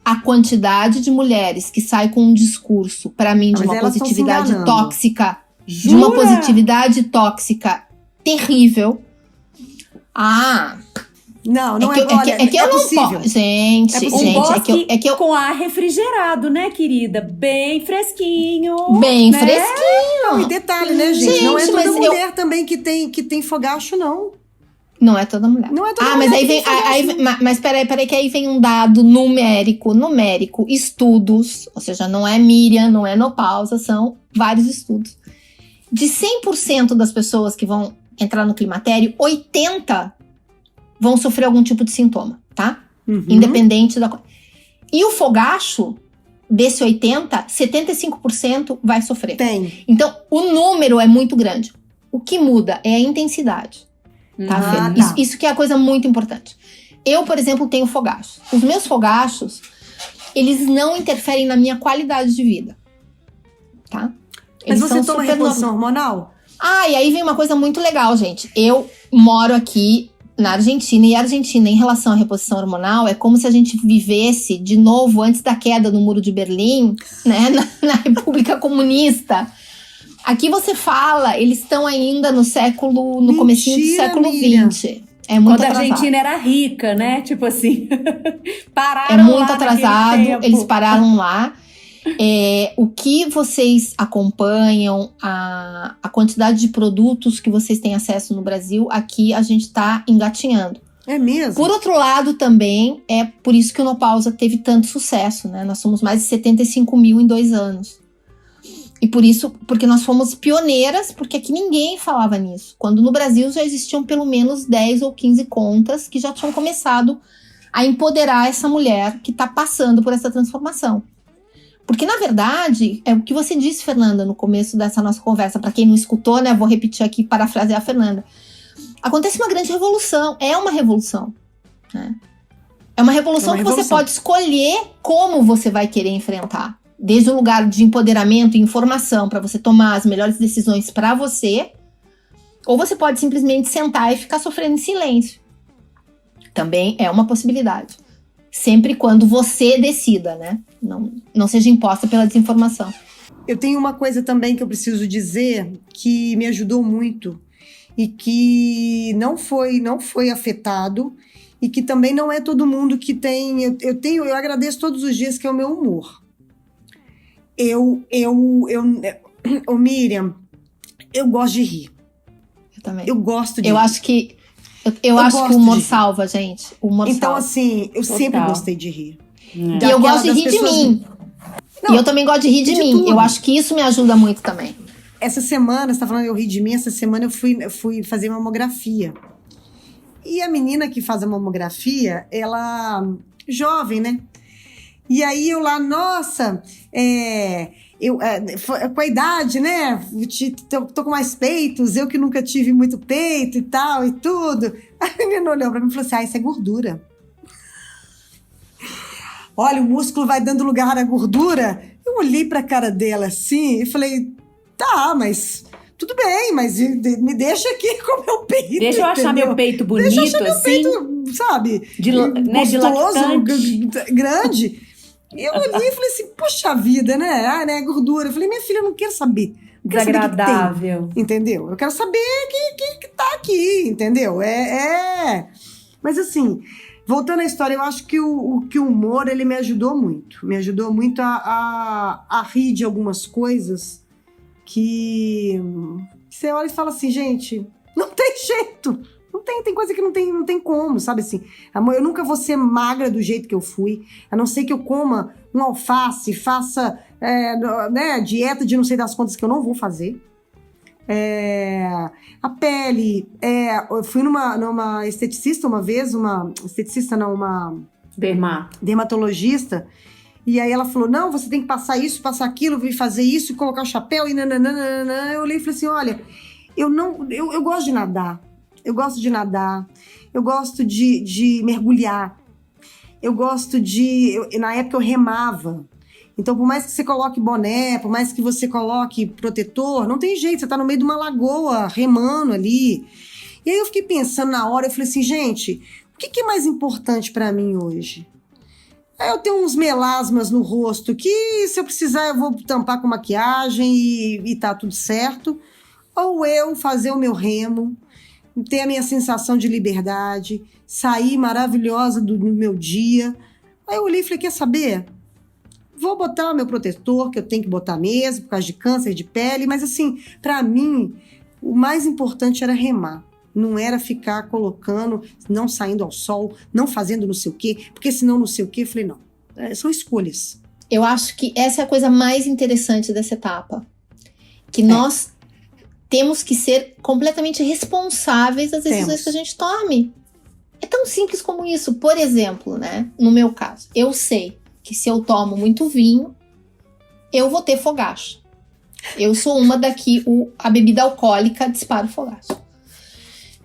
A quantidade de mulheres que sai com um discurso, pra mim, de uma positividade tóxica. Jura? De uma positividade tóxica terrível. Não é que eu não posso. Gente, com ar refrigerado, né, querida? Bem fresquinho. Bem né? fresquinho. Não, e detalhe, né, gente? Não é toda mulher também que tem fogacho, não. Não é toda mulher. Não é toda mulher. Mas peraí, que aí vem um dado numérico, estudos, ou seja, não é Miriam, não é Nopausa, são vários estudos. De 100% das pessoas que vão entrar no climatério, 80% vão sofrer algum tipo de sintoma, tá? Independente da coisa. E o fogacho, desse 80%, 75% vai sofrer. Tem. Então, o número é muito grande. O que muda é a intensidade. Tá? Isso que é a coisa muito importante. Eu, por exemplo, tenho fogachos. Os meus fogachos, eles não interferem na minha qualidade de vida. Tá? Mas você toma reposição hormonal? E aí vem uma coisa muito legal, gente. Eu moro aqui na Argentina, e a Argentina, em relação à reposição hormonal, é como se a gente vivesse de novo antes da queda do Muro de Berlim, né, na República Comunista. Aqui você fala, eles estão ainda no comecinho do século XX. É muito atrasado. Quando a Argentina era rica, né? Tipo assim, pararam lá. É muito lá atrasado, eles pararam lá. O que vocês acompanham, a quantidade de produtos que vocês têm acesso no Brasil, aqui a gente tá engatinhando. É mesmo? Por outro lado, também, é por isso que o Nopausa teve tanto sucesso, né? Nós somos mais de 75 mil em 2 anos. E porque nós fomos pioneiras, porque aqui ninguém falava nisso. Quando no Brasil já existiam pelo menos 10 ou 15 contas que já tinham começado a empoderar essa mulher que tá passando por essa transformação. Porque, na verdade, é o que você disse, Fernanda, no começo dessa nossa conversa. Para quem não escutou, né, vou repetir aqui, parafrasear a Fernanda. Acontece uma grande revolução. É uma revolução. Né? É uma revolução que você pode escolher como você vai querer enfrentar. Desde o lugar de empoderamento e informação para você tomar as melhores decisões para você. Ou você pode simplesmente sentar e ficar sofrendo em silêncio. Também é uma possibilidade. Sempre quando você decida, né? Não seja imposta pela desinformação. Eu tenho uma coisa também que eu preciso dizer que me ajudou muito e que não foi afetado e que também não é todo mundo que tem. Eu agradeço todos os dias, que é o meu humor. Miriam, eu gosto de rir. Eu também. Eu gosto de rir. Eu acho que o humor salva, gente. O humor então, salva. assim, eu sempre gostei de rir. E eu gosto de rir de mim. E eu também gosto de rir de mim. Tudo. Eu acho que isso me ajuda muito também. Essa semana, você tá falando eu ri de mim, essa semana eu fui fazer mamografia. E a menina que faz a mamografia, ela... jovem, né? E aí eu lá, nossa... com a idade, né? Tô com mais peitos, eu que nunca tive muito peito e tal, e tudo. A menina olhou pra mim e falou assim, isso é gordura. Olha, o músculo vai dando lugar à gordura. Eu olhei pra cara dela assim e falei, tá, mas tudo bem, mas me deixa aqui com o meu peito. Deixa eu achar meu peito bonito, deixa eu achar meu assim. peito, sabe? De gostoso, lactante. grande. Eu olhei e falei assim, poxa vida, né? Ah, né? Gordura. Eu falei, minha filha, eu não quero saber. Não quero saber o que que Desagradável. tem, entendeu? Eu quero saber que tá aqui, entendeu? Mas assim, voltando à história, eu acho que que o humor, ele me ajudou muito. Me ajudou muito a rir de algumas coisas que você olha e fala assim, gente, não tem jeito. Não tem coisa que não tem como, sabe assim? Amor, eu nunca vou ser magra do jeito que eu fui, a não ser que eu coma um alface, faça dieta de não sei das quantas que eu não vou fazer. A pele, eu fui numa esteticista uma vez, uma dermatologista, e aí ela falou, não, você tem que passar isso, passar aquilo, fazer isso, colocar o chapéu e nananana. Eu olhei e falei assim, olha, eu gosto de nadar. Eu gosto de nadar, eu gosto de mergulhar, eu gosto na época eu remava. Então, por mais que você coloque boné, por mais que você coloque protetor, não tem jeito, você tá no meio de uma lagoa, remando ali. E aí eu fiquei pensando na hora, eu falei assim, gente, o que é mais importante pra mim hoje? Eu tenho uns melasmas no rosto que, se eu precisar, eu vou tampar com maquiagem e tá tudo certo. Ou eu fazer o meu remo, ter a minha sensação de liberdade, sair maravilhosa do meu dia. Aí eu olhei e falei, quer saber? Vou botar o meu protetor, que eu tenho que botar mesmo, por causa de câncer de pele, mas assim, pra mim, o mais importante era remar. Não era ficar colocando, não saindo ao sol, não fazendo não sei o quê, porque senão não sei o quê. Eu falei, não, são escolhas. Eu acho que essa é a coisa mais interessante dessa etapa. Que nós temos que ser completamente responsáveis das decisões que a gente tome. É tão simples como isso. Por exemplo, né? No meu caso, eu sei que se eu tomo muito vinho, eu vou ter fogacho. Eu sou uma daqui, a bebida alcoólica dispara o fogacho.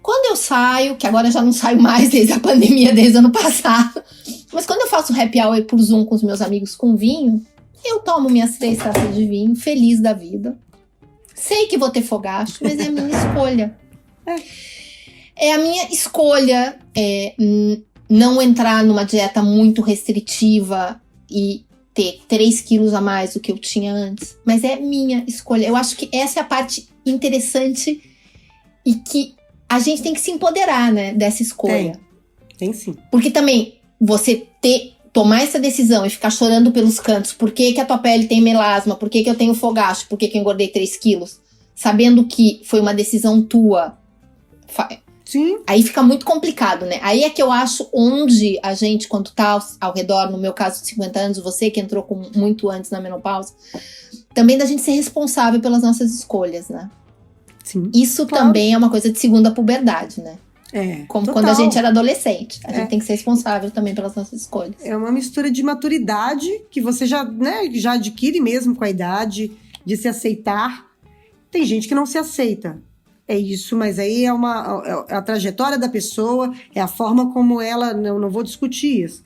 Quando eu saio, que agora já não saio mais desde a pandemia, desde o ano passado, mas quando eu faço happy hour por Zoom com os meus amigos com vinho, eu tomo minhas 3 taças de vinho, feliz da vida. Sei que vou ter fogacho, mas é a minha escolha. É a minha escolha não entrar numa dieta muito restritiva e ter 3 quilos a mais do que eu tinha antes. Mas é minha escolha. Eu acho que essa é a parte interessante e que a gente tem que se empoderar, né, dessa escolha. Tem sim. Porque também você tomar essa decisão e ficar chorando pelos cantos, por que a tua pele tem melasma, por que eu tenho fogacho, por que eu engordei 3 quilos, sabendo que foi uma decisão tua, sim. Aí fica muito complicado, né? Aí é que eu acho onde a gente, quando tá ao redor, no meu caso de 50 anos, você que entrou muito antes na menopausa, também da gente ser responsável pelas nossas escolhas, né? Sim. Isso também é uma coisa de segunda puberdade, né? Como total. quando a gente era adolescente. A gente tem que ser responsável também pelas nossas escolhas. É uma mistura de maturidade que você já adquire mesmo com a idade, de se aceitar. Tem gente que não se aceita. É isso, mas aí é a trajetória da pessoa, é a forma como ela... Não vou discutir isso.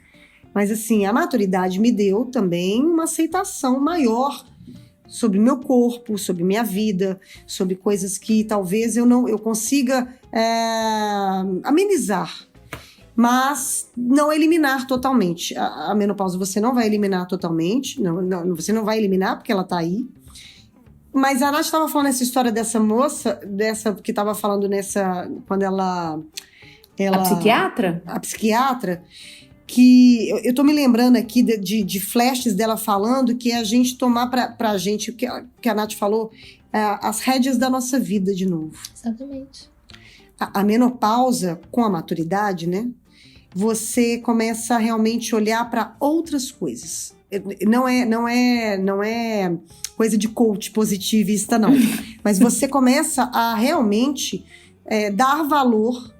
Mas assim, a maturidade me deu também uma aceitação maior sobre meu corpo, sobre minha vida, sobre coisas que talvez eu consiga amenizar, mas não eliminar totalmente. A menopausa você não vai eliminar totalmente, você não vai eliminar porque ela tá aí. Mas a Nath estava falando essa história dessa moça, que estava falando quando ela... A psiquiatra? A psiquiatra, que eu tô me lembrando aqui de flashes dela falando que é a gente tomar pra gente, o que a Nath falou, as rédeas da nossa vida de novo. Exatamente. A menopausa, com a maturidade, né? Você começa a realmente olhar para outras coisas. Não é coisa de coach positivista, não. Mas você começa a realmente dar valor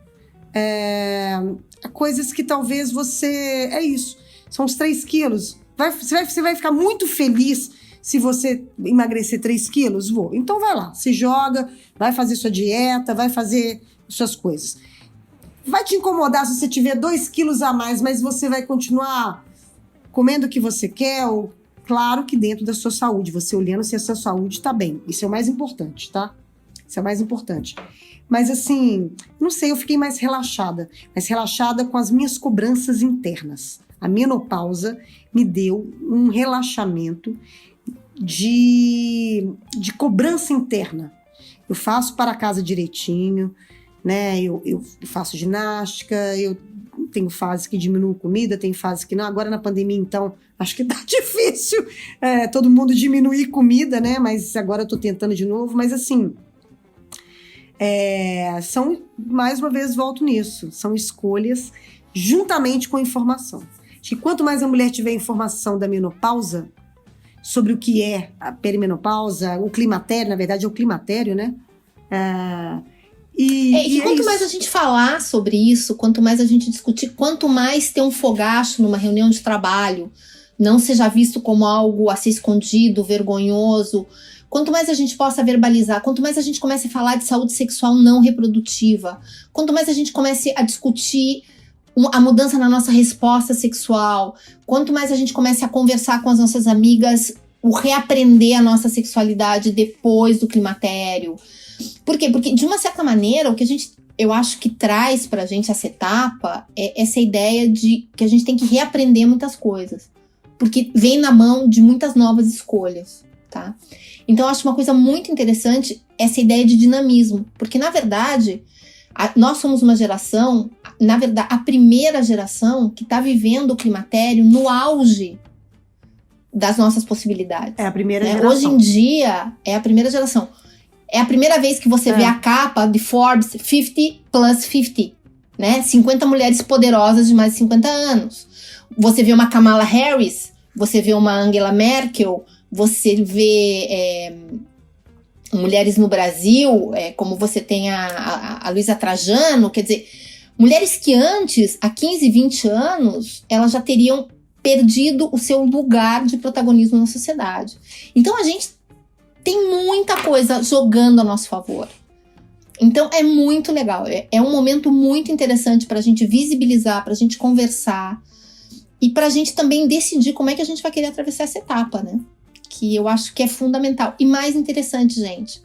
a coisas que talvez você... É isso. São os 3 quilos. Você vai ficar muito feliz se você emagrecer 3 quilos? Vou. Então vai lá, se joga, vai fazer sua dieta, vai fazer suas coisas. Vai te incomodar se você tiver 2 quilos a mais, mas você vai continuar comendo o que você quer, ou claro que dentro da sua saúde, você olhando se a sua saúde tá bem. Isso é o mais importante, tá? Isso é o mais importante. Mas assim, não sei, eu fiquei mais relaxada com as minhas cobranças internas. A menopausa me deu um relaxamento de cobrança interna. Eu faço para casa direitinho, né? Eu faço ginástica, eu tenho fases que diminuo comida, tem fases que não. Agora na pandemia, então, acho que tá difícil todo mundo diminuir comida, né? Mas agora eu tô tentando de novo. Mas assim, mais uma vez volto nisso, são escolhas juntamente com informação. Acho que quanto mais a mulher tiver informação da menopausa, sobre o que é a perimenopausa, o climatério, na verdade é o climatério, né? E quanto mais a gente falar sobre isso, quanto mais a gente discutir, quanto mais ter um fogacho numa reunião de trabalho, não seja visto como algo a ser escondido, vergonhoso, quanto mais a gente possa verbalizar, quanto mais a gente comece a falar de saúde sexual não reprodutiva, quanto mais a gente comece a discutir a mudança na nossa resposta sexual, quanto mais a gente comece a conversar com as nossas amigas, o reaprender a nossa sexualidade depois do climatério. Por quê? Porque, de uma certa maneira, o que eu acho que traz pra gente essa etapa é essa ideia de que a gente tem que reaprender muitas coisas. Porque vem na mão de muitas novas escolhas, tá? Então, eu acho uma coisa muito interessante essa ideia de dinamismo. Porque, na verdade, nós somos uma geração, na verdade, a primeira geração que está vivendo o climatério no auge das nossas possibilidades. É a primeira geração. Hoje em dia, é a primeira geração. É a primeira vez que você vê a capa de Forbes 50 plus 50, né? 50 mulheres poderosas de mais de 50 anos. Você vê uma Kamala Harris, você vê uma Angela Merkel, você vê mulheres no Brasil, como você tem a Luísa Trajano, quer dizer, mulheres que antes, há 15, 20 anos, elas já teriam perdido o seu lugar de protagonismo na sociedade. Então a gente tem muita coisa jogando a nosso favor. Então é muito legal, é um momento muito interessante para a gente visibilizar, para a gente conversar e para a gente também decidir como é que a gente vai querer atravessar essa etapa, né? Que eu acho que é fundamental. E mais interessante, gente,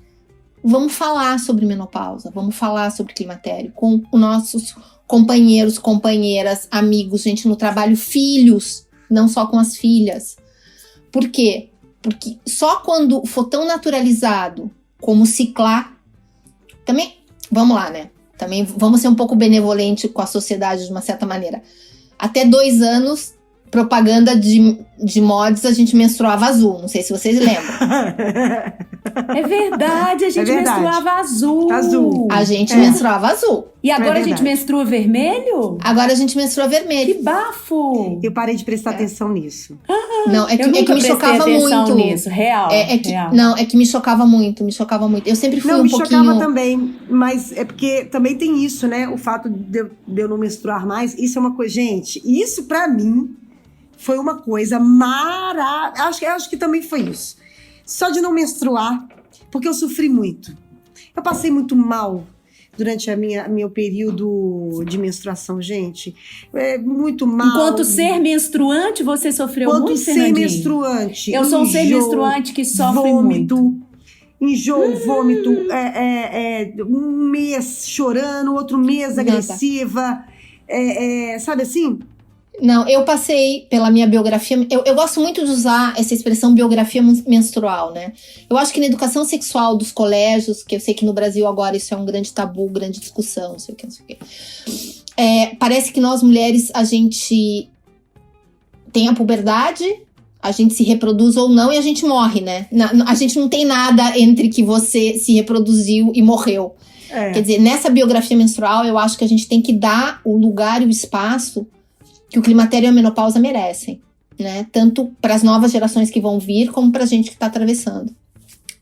vamos falar sobre menopausa, vamos falar sobre climatério com os nossos companheiros, companheiras, amigos, gente no trabalho, filhos, não só com as filhas. Por quê? Porque só quando for tão naturalizado como ciclar, também, vamos lá, né? Também vamos ser um pouco benevolente com a sociedade de uma certa maneira. Até 2 anos, propaganda de mods, a gente menstruava azul. Não sei se vocês lembram. É verdade, a gente menstruava azul. A gente menstruava azul. E agora a gente menstrua vermelho? Agora a gente menstrua vermelho. Que bafo! Eu parei de prestar atenção nisso. Não, é que me chocava muito. Nisso. Real. Real. Não, é que me chocava muito. Eu sempre fui um pouquinho... Não, me chocava também. Mas é porque também tem isso, né? O fato de eu não menstruar mais. Isso é uma coisa... Gente, isso pra mim foi uma coisa maravilhosa. Acho que também foi isso. Só de não menstruar, porque eu sofri muito. Eu passei muito mal durante meu período de menstruação, gente. Muito mal. Enquanto ser menstruante, você sofreu muito, Fernandinho? Enquanto ser menstruante. Eu sou um ser menstruante que sofre muito. Enjoo, vômito. Um mês chorando, outro mês agressiva. Sabe assim? Não, eu passei pela minha biografia. Eu gosto muito de usar essa expressão biografia menstrual, né? Eu acho que na educação sexual dos colégios, que eu sei que no Brasil agora isso é um grande tabu, grande discussão, não sei o que. Parece que nós mulheres, a gente tem a puberdade, a gente se reproduz ou não e a gente morre, né? A gente não tem nada entre que você se reproduziu e morreu. Quer dizer, nessa biografia menstrual, eu acho que a gente tem que dar o lugar e o espaço que o climatério e a menopausa merecem, né? Tanto para as novas gerações que vão vir, como para a gente que está atravessando.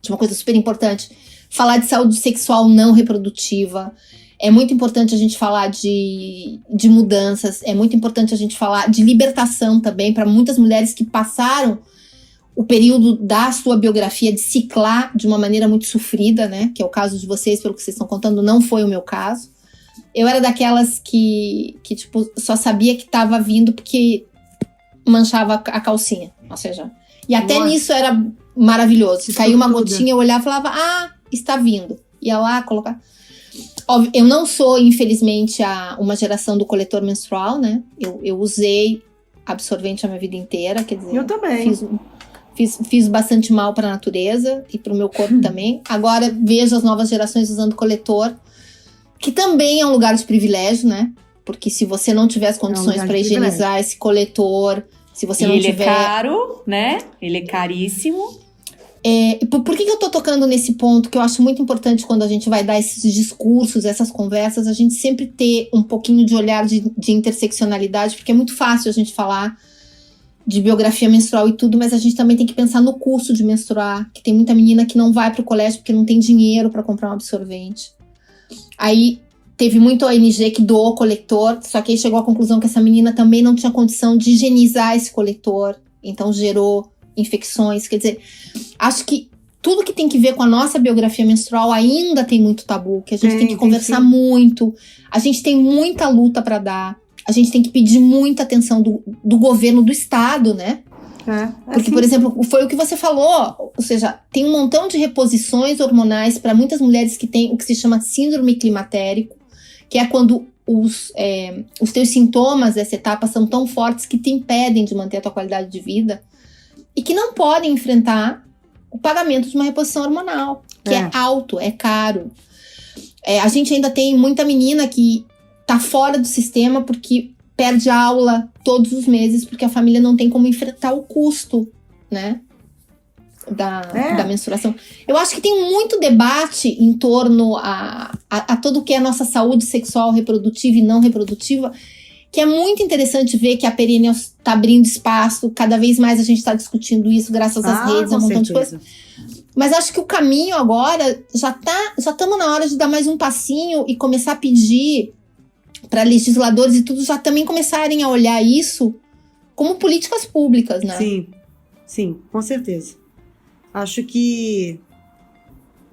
Uma coisa super importante, falar de saúde sexual não reprodutiva. É muito importante a gente falar de mudanças, é muito importante a gente falar de libertação também, para muitas mulheres que passaram o período da sua biografia de ciclar de uma maneira muito sofrida, né? Que é o caso de vocês, pelo que vocês estão contando, não foi o meu caso. Eu era daquelas que tipo, só sabia que tava vindo porque manchava a calcinha. Ou seja, e até nisso era maravilhoso. Caiu uma gotinha, eu olhava e falava, está vindo. Ia lá, colocar... Óbvio, eu não sou, infelizmente, uma geração do coletor menstrual, né? Eu usei absorvente a minha vida inteira, quer dizer... Eu também. Fiz bastante mal para a natureza e para o meu corpo também. Agora vejo as novas gerações usando coletor, que também é um lugar de privilégio, né? Porque se você não tiver as condições para higienizar esse coletor, se você não tiver... Ele é caro, né? Ele é caríssimo. Por que eu tô tocando nesse ponto? Que eu acho muito importante quando a gente vai dar esses discursos, essas conversas, a gente sempre ter um pouquinho de olhar de interseccionalidade, porque é muito fácil a gente falar de biografia menstrual e tudo, mas a gente também tem que pensar no custo de menstruar, que tem muita menina que não vai pro colégio porque não tem dinheiro para comprar um absorvente. Aí teve muita ONG que doou coletor, só que aí chegou à conclusão que essa menina também não tinha condição de higienizar esse coletor, então gerou infecções. Quer dizer, acho que tudo que tem que ver com a nossa biografia menstrual ainda tem muito tabu, que a gente tem que conversar muito, a gente tem muita luta para dar. A gente tem que pedir muita atenção do governo, do Estado, né? Porque, por exemplo, foi o que você falou, ou seja, tem um montão de reposições hormonais para muitas mulheres que têm o que se chama síndrome climatérico, que é quando os teus sintomas dessa etapa são tão fortes que te impedem de manter a tua qualidade de vida e que não podem enfrentar o pagamento de uma reposição hormonal, que é alto, é caro. A gente ainda tem muita menina que tá fora do sistema porque perde aula todos os meses, porque a família não tem como enfrentar o custo, né, da menstruação. Eu acho que tem muito debate em torno a tudo que é a nossa saúde sexual reprodutiva e não reprodutiva, que é muito interessante ver que a Perennials tá abrindo espaço, cada vez mais a gente tá discutindo isso, graças às redes, um montão de coisa. Mas acho que o caminho agora já estamos na hora de dar mais um passinho e começar a pedir para legisladores e tudo já também começarem a olhar isso como políticas públicas, né? Sim, com certeza. Acho que...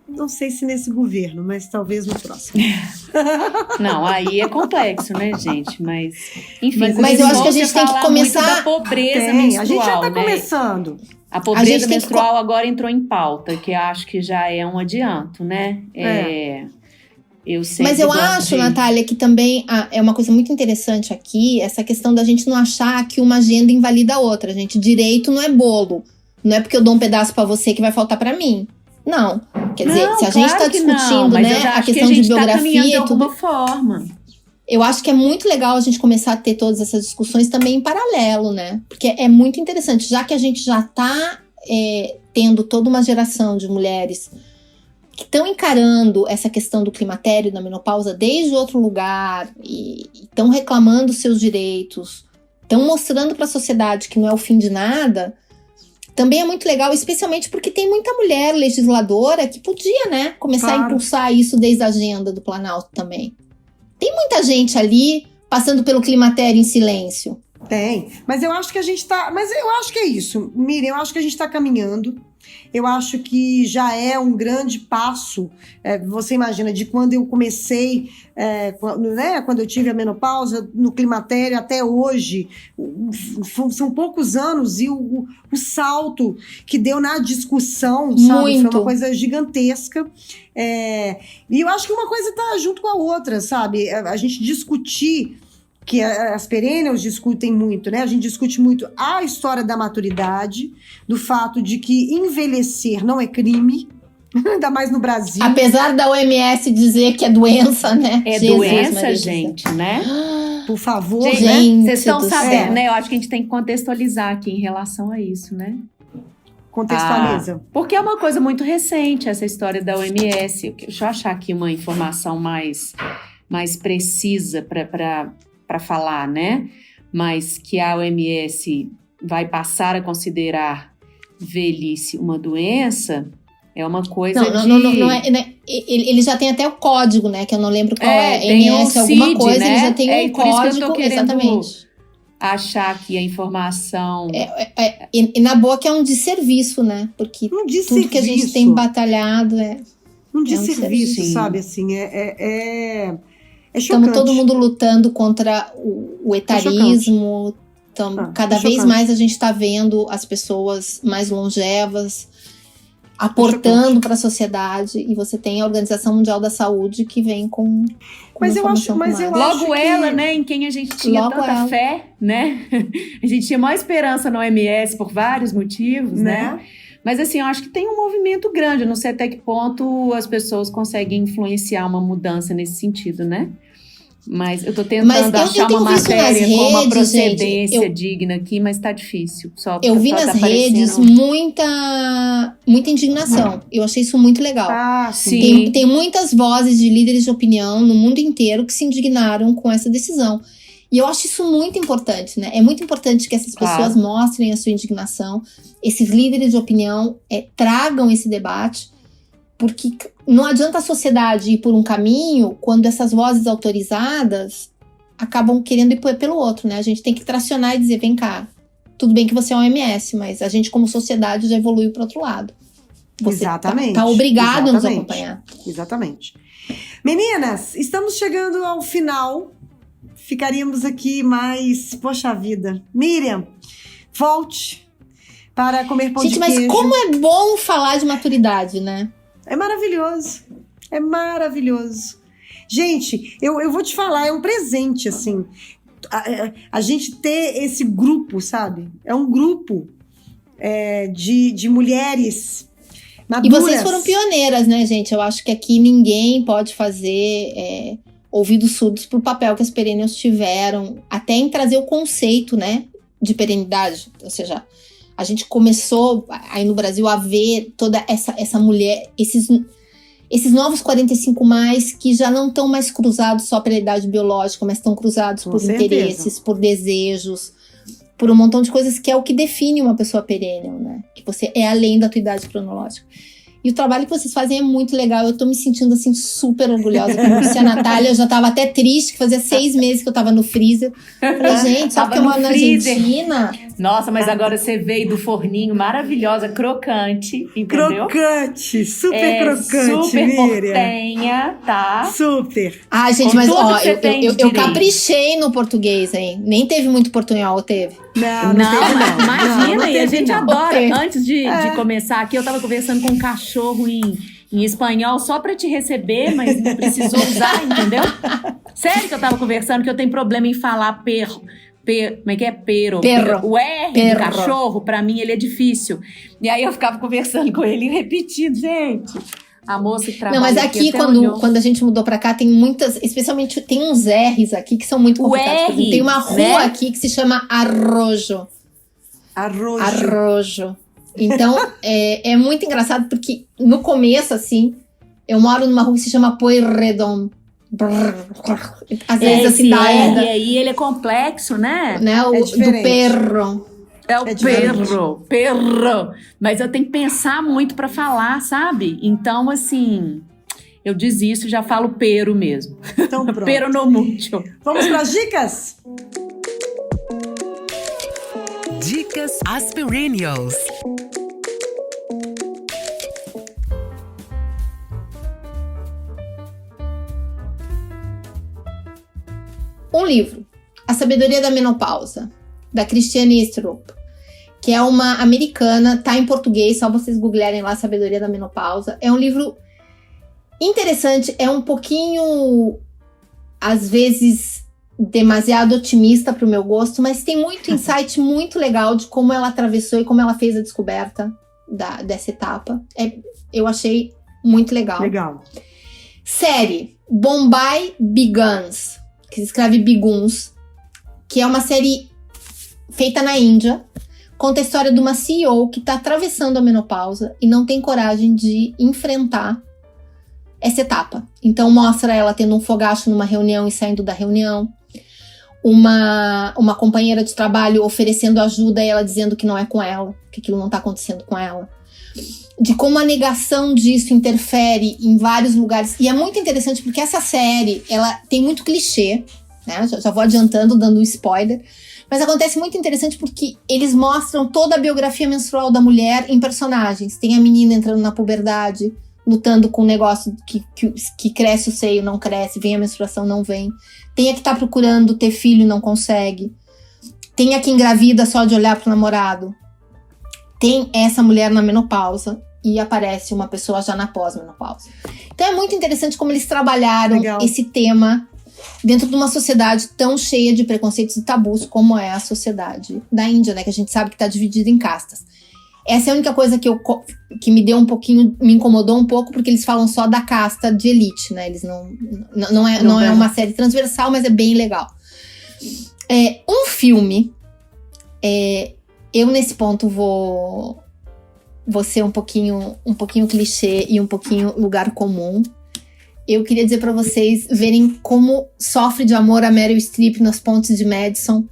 Não sei se nesse governo, mas talvez no próximo. Não, aí é complexo, né, gente? Mas, enfim. Mas eu acho que a gente tem que começar... Muito da pobreza menstrual, a gente já tá né? começando. A pobreza menstrual agora entrou em pauta, que acho que já é um adianto, né? Mas eu acho, Natália, que também é uma coisa muito interessante aqui, essa questão da gente não achar que uma agenda invalida a outra. Gente, direito não é bolo. Não é porque eu dou um pedaço pra você que vai faltar pra mim. Não. Quer dizer, se a gente tá discutindo, né, a questão de biografia e tudo. De alguma forma. Eu acho que é muito legal a gente começar a ter todas essas discussões também em paralelo, né? Porque é muito interessante, já que a gente já tá tendo toda uma geração de mulheres que estão encarando essa questão do climatério, da menopausa, desde outro lugar, e estão reclamando seus direitos, estão mostrando para a sociedade que não é o fim de nada, também é muito legal, especialmente porque tem muita mulher legisladora que podia, né, começar a impulsar isso desde a agenda do Planalto também. Tem muita gente ali passando pelo climatério em silêncio. Tem, mas eu acho que a gente tá... Mas eu acho que é isso, Miriam, eu acho que a gente tá caminhando. Eu acho que já é um grande passo, você imagina, de quando eu comecei, quando eu tive a menopausa, no climatério até hoje, são poucos anos, e o salto que deu na discussão, sabe, foi uma coisa gigantesca. E eu acho que uma coisa tá junto com a outra, sabe, a gente discutir, que as Perennials discutem muito, né? A gente discute muito a história da maturidade, do fato de que envelhecer não é crime, ainda mais no Brasil. Apesar da OMS dizer que é doença, né? É doença, gente, né? Por favor, gente, vocês estão sabendo, né? Eu acho que a gente tem que contextualizar aqui em relação a isso, né? Contextualiza. Porque é uma coisa muito recente essa história da OMS. Deixa eu achar aqui uma informação mais precisa para falar, né? Mas que a OMS vai passar a considerar velhice uma doença é uma coisa não é, né? Ele já tem até o código, né? Que eu não lembro qual MS, alguma coisa, né? Ele já tem um código, exatamente. Achar aqui a informação... E na boa que é um desserviço, né? Porque tudo que a gente tem batalhado um desserviço, sabe? Assim, é Estamos todo mundo lutando contra o etarismo. Cada vez mais a gente está vendo as pessoas mais longevas. aportando para a sociedade, e você tem a Organização Mundial da Saúde que vem com Mas eu acho Logo que... ela, né, em quem a gente tinha Logo tanta ela. fé, né? A gente tinha maior esperança na OMS por vários motivos, né? Mas assim, eu acho que tem um movimento grande, eu não sei até que ponto as pessoas conseguem influenciar uma mudança nesse sentido, né? Mas eu tô tentando achar uma matéria com uma procedência digna aqui, mas tá difícil. Eu vi nas redes muita indignação. Eu achei isso muito legal. Ah, sim. Tem muitas vozes de líderes de opinião no mundo inteiro que se indignaram com essa decisão. E eu acho isso muito importante, né? É muito importante que essas pessoas mostrem a sua indignação, esses líderes de opinião tragam esse debate, porque não adianta a sociedade ir por um caminho quando essas vozes autorizadas acabam querendo ir pelo outro, né? A gente tem que tracionar e dizer, vem cá, tudo bem que você é OMS, mas a gente como sociedade já evoluiu para o outro lado. Você tá obrigado a nos acompanhar. Exatamente. Meninas, estamos chegando ao final. Ficaríamos aqui mais... Poxa vida. Miriam, volte para comer pão de queijo. Gente, mas como é bom falar de maturidade, né? É maravilhoso. É maravilhoso. Gente, eu vou te falar, é um presente, assim. A gente ter esse grupo, sabe? É um grupo de mulheres maduras. E vocês foram pioneiras, né, gente? Eu acho que aqui ninguém pode fazer ouvidos surdos pro papel que as perennials tiveram, até em trazer o conceito, né, de perenidade. Ou seja, a gente começou aí no Brasil a ver toda essa mulher, esses novos 45 mais que já não estão mais cruzados só pela idade biológica, mas estão cruzados por interesses, por desejos, por um montão de coisas que é o que define uma pessoa perennial, né? Que você é além da tua idade cronológica. E o trabalho que vocês fazem é muito legal. Eu tô me sentindo, assim, super orgulhosa. Como disse a Natália, eu já tava até triste, que fazia 6 meses que eu tava no freezer. Falei, gente, sabe que eu moro na Argentina? Nossa, mas agora você veio do forninho, maravilhosa, crocante, entendeu? Crocante, super crocante, super Miriam. Portenha, tá? Super. Ah, gente, Com mas tudo ó, que você tem de eu direito. caprichei no português, hein? Nem teve muito portunhol, teve? Não, Imagina, não e a gente adora. Ok. Antes de começar aqui, eu tava conversando com um cachorro em espanhol só pra te receber, mas não precisou usar, entendeu? Sério que eu tava conversando que eu tenho problema em falar como é que é? Perro. O R do cachorro, pra mim, ele é difícil. E aí eu ficava conversando com ele e repetindo, gente. A moça que trabalha Não, mas aqui quando a gente mudou pra cá, tem muitas, especialmente tem uns R's aqui que são muito complicados. Por exemplo, tem uma rua aqui que se chama Arrojo. Arrojo. Então, é muito engraçado porque no começo, assim, eu moro numa rua que se chama Pueyrredón. Às vezes assim dá. E aí ele é complexo, né? Do perro. É o perro. Mas eu tenho que pensar muito pra falar, sabe? Então, assim, eu desisto, já falo pero mesmo. Então pronto. Pero no mucho. Vamos para as dicas? Dicas Aspirinials. Um livro, A Sabedoria da Menopausa, da Christiane Estrup, que é uma americana, tá em português, só vocês googlarem lá, Sabedoria da Menopausa. É um livro interessante, é um pouquinho, às vezes, demasiado otimista pro meu gosto, mas tem muito insight muito legal de como ela atravessou e como ela fez a descoberta dessa etapa. Eu achei muito legal. Legal. Série, Bombay Begins, que se escreve Biguns, que é uma série feita na Índia, conta a história de uma CEO que está atravessando a menopausa e não tem coragem de enfrentar essa etapa. Então mostra ela tendo um fogacho numa reunião e saindo da reunião, uma companheira de trabalho oferecendo ajuda e ela dizendo que não é com ela, que aquilo não está acontecendo com ela. De como a negação disso interfere em vários lugares. E é muito interessante porque essa série, ela tem muito clichê, né? Já vou adiantando, dando um spoiler. Mas acontece muito interessante porque eles mostram toda a biografia menstrual da mulher em personagens. Tem a menina entrando na puberdade, lutando com um negócio que cresce o seio, não cresce, vem a menstruação, não vem. Tem a que tá procurando ter filho, não consegue. Tem a que engravida só de olhar pro namorado. Tem essa mulher na menopausa. e aparece uma pessoa já na pós-menopausa. Então é muito interessante como eles trabalharam esse tema dentro de uma sociedade tão cheia de preconceitos e tabus como é a sociedade da Índia, né? Que a gente sabe que está dividida em castas. Essa é a única coisa que me deu um pouquinho, me incomodou um pouco, porque eles falam só da casta de elite, né? Eles não é uma série transversal, mas é bem legal. Um filme, eu nesse ponto vou ser um pouquinho clichê e um pouquinho lugar comum. Eu queria dizer pra vocês verem como sofre de amor a Meryl Streep nas Pontes de Madison.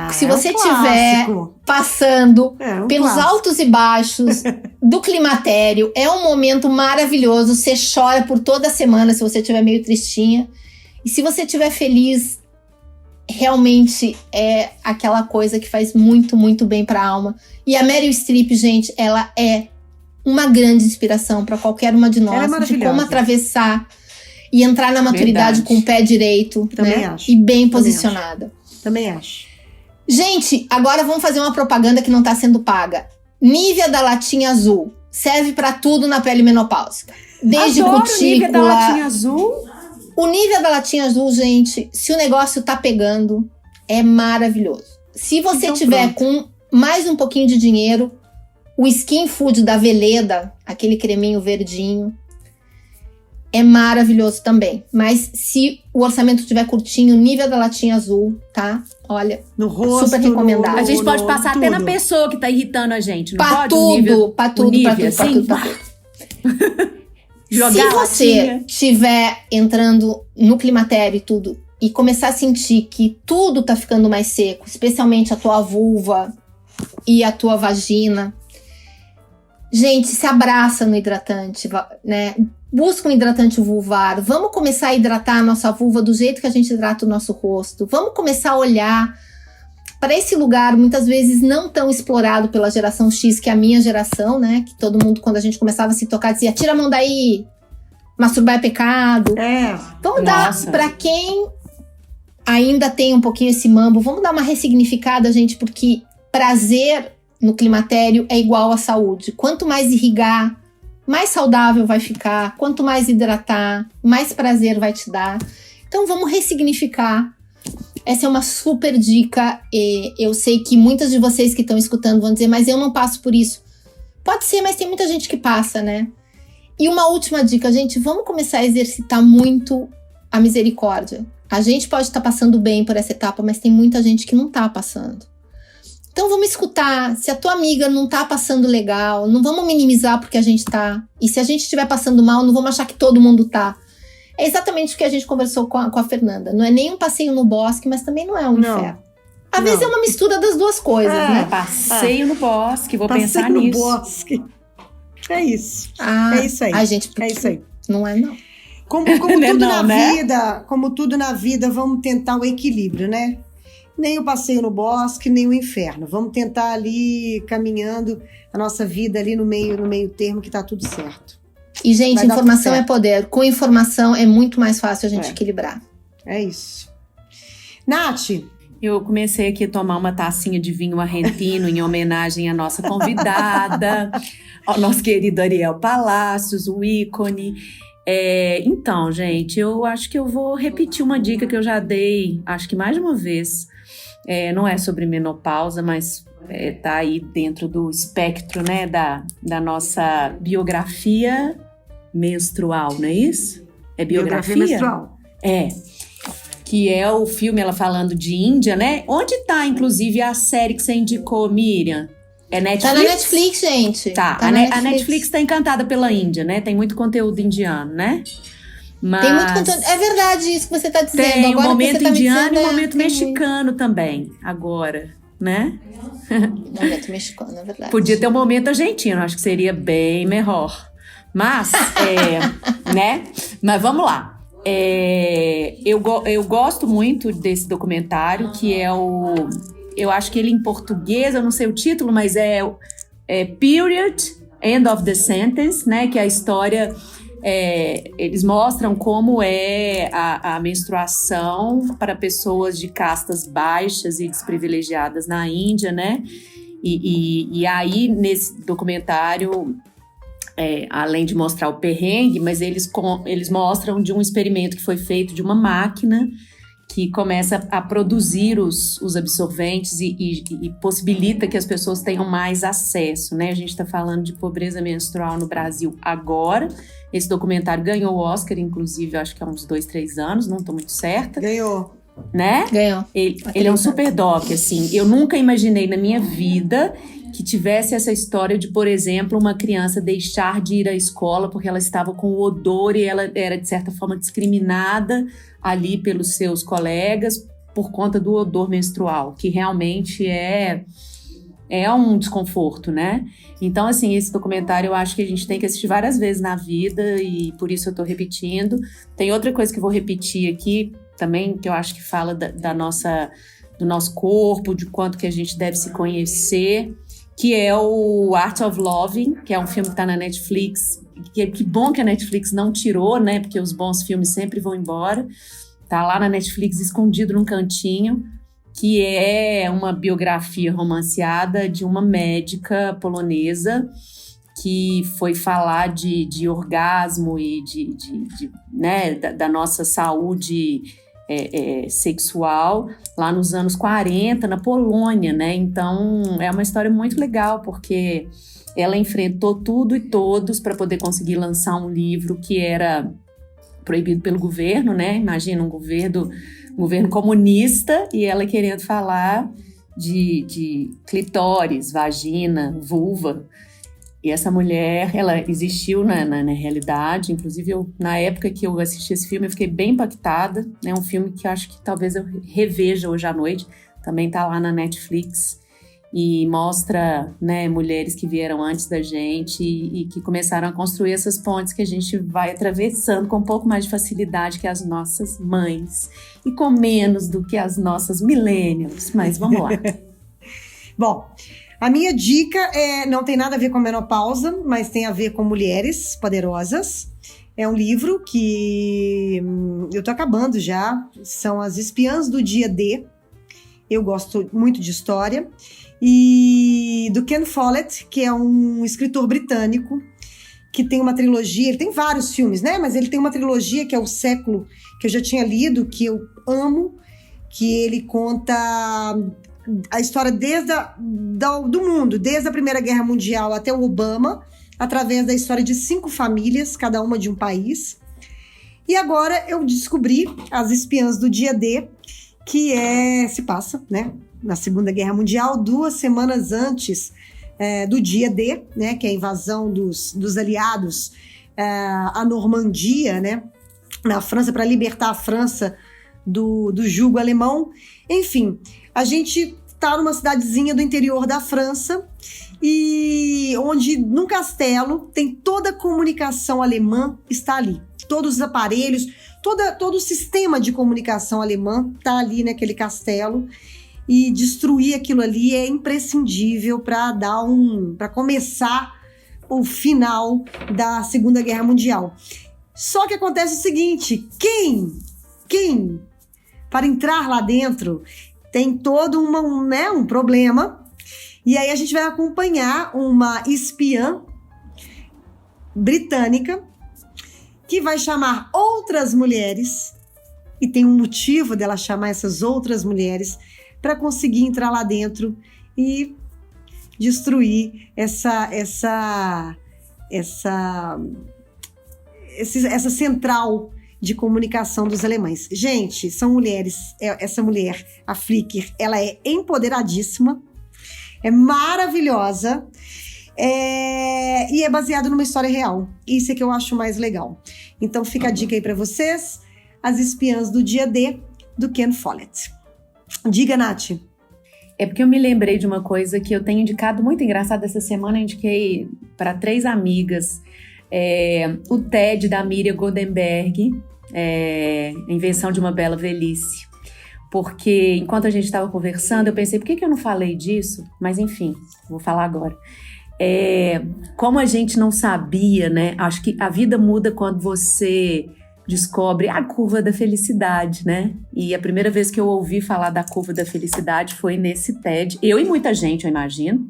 Que se você estiver passando pelos altos e baixos do climatério, é um momento maravilhoso. Você chora por toda a semana se você estiver meio tristinha. E se você estiver feliz, realmente é aquela coisa que faz muito, muito bem pra alma. E a Meryl Streep, gente, ela é uma grande inspiração para qualquer uma de nós, de como atravessar e entrar na maturidade com o pé direito, Também né? acho. E bem posicionada. Também acho. Gente, agora vamos fazer uma propaganda que não tá sendo paga. Nivea da latinha azul. Serve para tudo na pele menopáusica. Desde Adoro cutícula. Nivea da latinha azul. O Nivea da latinha azul, gente, se o negócio tá pegando, é maravilhoso. Se você tiver com mais um pouquinho de dinheiro, o Skin Food da Veleda, aquele creminho verdinho, é maravilhoso também. Mas se o orçamento estiver curtinho, Nivea da latinha azul, tá? Olha, no rosto, super recomendado. A gente pode passar tudo. até na pessoa que tá irritando a gente, não pra pode? Tudo, pra tudo. Jogar se a você latinha. estiver entrando no climatério e tudo, e começar a sentir que tudo tá ficando mais seco, especialmente a tua vulva e a tua vagina, gente, se abraça no hidratante, né? Busca um hidratante vulvar. Vamos começar a hidratar a nossa vulva do jeito que a gente hidrata o nosso rosto. Vamos começar a olhar para esse lugar, muitas vezes não tão explorado pela geração X, que é a minha geração, né? Que todo mundo, quando a gente começava a se tocar, dizia: tira a mão daí, masturbar é pecado. Vamos dar para quem ainda tem um pouquinho esse mambo, vamos dar uma ressignificada, gente, porque prazer no climatério é igual à saúde. Quanto mais irrigar, mais saudável vai ficar. Quanto mais hidratar, mais prazer vai te dar. Então vamos ressignificar. Essa é uma super dica. E eu sei que muitas de vocês que estão escutando vão dizer: mas eu não passo por isso. Pode ser, mas tem muita gente que passa, né? E uma última dica, gente, vamos começar a exercitar muito a misericórdia. A gente pode estar passando bem por essa etapa, mas tem muita gente que não tá passando. Então vamos escutar. Se a tua amiga não tá passando legal, não vamos minimizar porque a gente tá. E se a gente estiver passando mal, não vamos achar que todo mundo tá. É exatamente o que a gente conversou com a Fernanda. Não é nem um passeio no bosque, mas também não é um inferno. Às vezes é uma mistura das duas coisas, né? Passeio no bosque, vou passeio pensar no nisso. Bosque. É isso. É isso aí. Ai, gente, é isso aí. Não é, não. Como tudo não, né? como tudo na vida, vamos tentar o equilíbrio, né? Nem o passeio no bosque, nem o inferno. Vamos tentar ali, caminhando a nossa vida ali no meio termo, que tá tudo certo. E, gente, informação é poder. Com informação é muito mais fácil a gente equilibrar. É isso. Nath, eu comecei aqui a tomar uma tacinha de vinho argentino em homenagem à nossa convidada, ao nosso querido Ariel Palacios, o ícone. Então, gente, eu acho que eu vou repetir uma dica que eu já dei, acho que mais de uma vez. Não é sobre menopausa, mas tá aí dentro do espectro, né, da nossa biografia menstrual, não é isso? É biografia menstrual. Que é o filme, ela falando de Índia, né? Onde tá, inclusive, a série que você indicou, Miriam? É Netflix? Tá na Netflix, gente. Tá, a Netflix tá encantada pela Índia, né? Tem muito conteúdo indiano, né? Mas tem muito conteúdo. É verdade isso que você tá dizendo. Tem agora um momento tá indiano e um momento tem mexicano também, agora, né? Momento mexicano, é verdade. Podia ter um momento argentino, acho que seria bem melhor. Mas, né? Mas vamos lá. Eu gosto muito desse documentário, que é eu acho que ele em português, eu não sei o título, mas é Period, End of the Sentence, né? Que é a história... eles mostram como é a menstruação para pessoas de castas baixas e desprivilegiadas na Índia, né? E aí, nesse documentário, além de mostrar o perrengue, mas eles mostram de um experimento que foi feito de uma máquina que começa a produzir os absorventes e possibilita que as pessoas tenham mais acesso, né? A gente está falando de pobreza menstrual no Brasil agora. Esse documentário ganhou o Oscar, inclusive, acho que há uns 2, 3 anos, não estou muito certa. Ganhou. Né? Ganhou. Ele é um super doc, assim. Eu nunca imaginei na minha vida que tivesse essa história de, por exemplo, uma criança deixar de ir à escola porque ela estava com o odor e ela era, de certa forma, discriminada ali pelos seus colegas por conta do odor menstrual, que realmente é um desconforto, né? Então, assim, esse documentário eu acho que a gente tem que assistir várias vezes na vida e por isso eu tô repetindo. Tem outra coisa que eu vou repetir aqui também, que eu acho que fala do nosso corpo, de quanto que a gente deve se conhecer, que é o Art of Loving, que é um filme que tá na Netflix. Que bom que a Netflix não tirou, né? Porque os bons filmes sempre vão embora. Tá lá na Netflix, escondido num cantinho, que é uma biografia romanceada de uma médica polonesa que foi falar de orgasmo e né, da nossa saúde sexual lá nos anos 40, na Polônia, né? Então, é uma história muito legal, porque ela enfrentou tudo e todos para poder conseguir lançar um livro que era proibido pelo governo, né? Imagina um governo comunista e ela querendo falar de clitóris, vagina, vulva. E essa mulher, ela existiu na realidade. Inclusive, na época que eu assisti esse filme, eu fiquei bem impactada. É um filme que eu acho que talvez eu reveja hoje à noite. Também está lá na Netflix. E mostra, né, mulheres que vieram antes da gente e que começaram a construir essas pontes que a gente vai atravessando com um pouco mais de facilidade que as nossas mães. E com menos do que as nossas millennials. Mas vamos lá. Bom, a minha dica não tem nada a ver com menopausa, mas tem a ver com mulheres poderosas. É um livro que eu tô acabando já. São As Espiãs do Dia D. Eu gosto muito de história. E do Ken Follett, que é um escritor britânico, que tem uma trilogia, ele tem vários filmes, né? Mas ele tem uma trilogia que é O Século, que eu já tinha lido, que eu amo, que ele conta a história do mundo, desde a Primeira Guerra Mundial até o Obama, através da história de 5 famílias, cada uma de um país. E agora eu descobri As Espiãs do Dia D, que se passa, né, na Segunda Guerra Mundial, 2 semanas antes do Dia D, né, que é a invasão dos aliados à Normandia, né, na França, para libertar a França do jugo alemão. Enfim, a gente está numa cidadezinha do interior da França, e onde, num castelo, tem toda a comunicação alemã está ali. Todos os aparelhos, todo o sistema de comunicação alemã está ali naquele castelo. E destruir aquilo ali é imprescindível para começar o final da Segunda Guerra Mundial. Só que acontece o seguinte: quem para entrar lá dentro tem todo um problema. E aí a gente vai acompanhar uma espiã britânica que vai chamar outras mulheres, e tem um motivo dela chamar essas outras mulheres, para conseguir entrar lá dentro e destruir essa central de comunicação dos alemães. Gente, são mulheres. Essa mulher, a Flicker, ela é empoderadíssima, é maravilhosa, e é baseado numa história real. Isso é que eu acho mais legal. Então fica a dica aí para vocês: As Espiãs do Dia D, do Ken Follett. Diga, Nath. É porque eu me lembrei de uma coisa que eu tenho indicado muito engraçada essa semana. Eu indiquei para 3 amigas o TED da Miriam Goldenberg, Invenção de uma Bela Velhice. Porque enquanto a gente estava conversando, eu pensei, por que eu não falei disso? Mas enfim, vou falar agora. Como a gente não sabia, né? Acho que a vida muda quando você descobre a curva da felicidade, né? E a primeira vez que eu ouvi falar da curva da felicidade foi nesse TED. Eu e muita gente, eu imagino.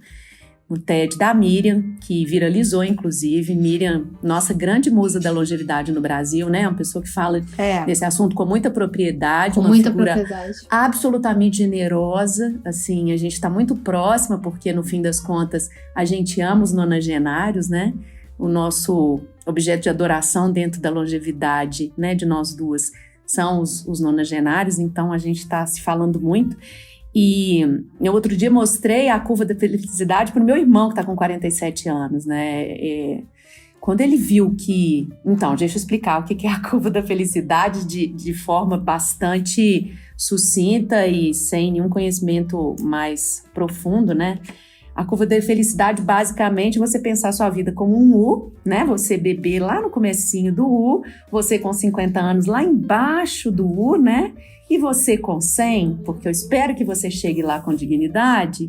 No TED da Miriam, que viralizou, inclusive. Miriam, nossa grande musa da longevidade no Brasil, né? Uma pessoa que fala desse assunto com muita propriedade. Com uma muita figura propriedade. Absolutamente generosa. Assim, a gente está muito próxima, porque no fim das contas, a gente ama os nonagenários, né? O nosso objeto de adoração dentro da longevidade, né? De nós duas, são os nonagenários. Então, a gente está se falando muito. E eu outro dia mostrei a curva da felicidade para o meu irmão, que está com 47 anos, né? Quando ele viu que... Então, deixa eu explicar o que é a curva da felicidade de forma bastante sucinta e sem nenhum conhecimento mais profundo, né? A curva da felicidade, basicamente, você pensar a sua vida como um U, né? Você bebê lá no comecinho do U, você com 50 anos lá embaixo do U, né? E você com 100, porque eu espero que você chegue lá com dignidade,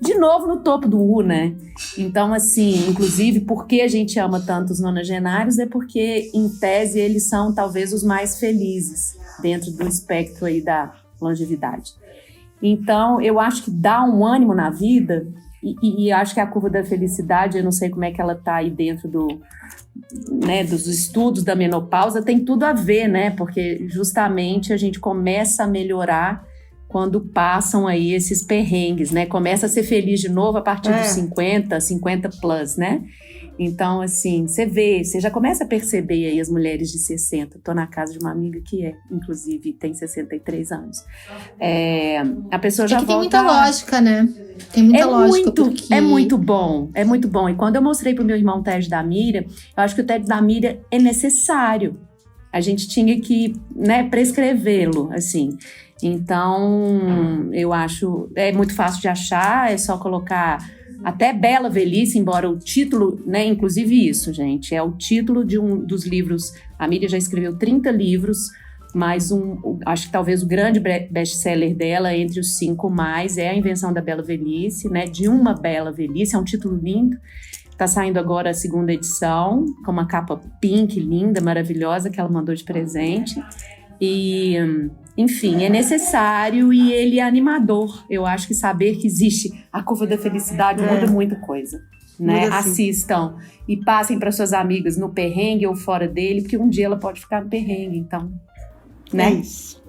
de novo no topo do U, né? Então, assim, inclusive, por que a gente ama tanto os nonagenários é porque, em tese, eles são talvez os mais felizes dentro do espectro aí da longevidade. Então, eu acho que dá um ânimo na vida, e acho que a curva da felicidade, eu não sei como é que ela tá aí dentro dos estudos da menopausa, tem tudo a ver, né? Porque justamente a gente começa a melhorar quando passam aí esses perrengues, né? Começa a ser feliz de novo a partir dos 50 plus, né? Então, assim, você já começa a perceber aí as mulheres de 60. Tô na casa de uma amiga que inclusive, tem 63 anos. A pessoa já volta... tem muita lógica, né? Tem muita lógica. É muito bom, é muito bom. E quando eu mostrei pro meu irmão o TED da Miriam, eu acho que o TED da Miriam é necessário. A gente tinha que, né, prescrevê-lo, assim. Então, eu acho... É muito fácil de achar, é só colocar... Até Bela Velhice, embora o título, né, inclusive isso, gente, é o título de um dos livros, a Miriam já escreveu 30 livros, mas acho que talvez o grande best-seller dela, entre os 5 mais, é A Invenção da Bela Velhice, né, de uma Bela Velhice, é um título lindo, está saindo agora a 2ª edição, com uma capa pink, linda, maravilhosa, que ela mandou de presente, e... Enfim, é necessário e ele é animador. Eu acho que saber que existe a curva da felicidade muda muita coisa, né? Muda, sim. Assistam e passem para suas amigas no perrengue ou fora dele, porque um dia ela pode ficar no perrengue, então, né? É isso.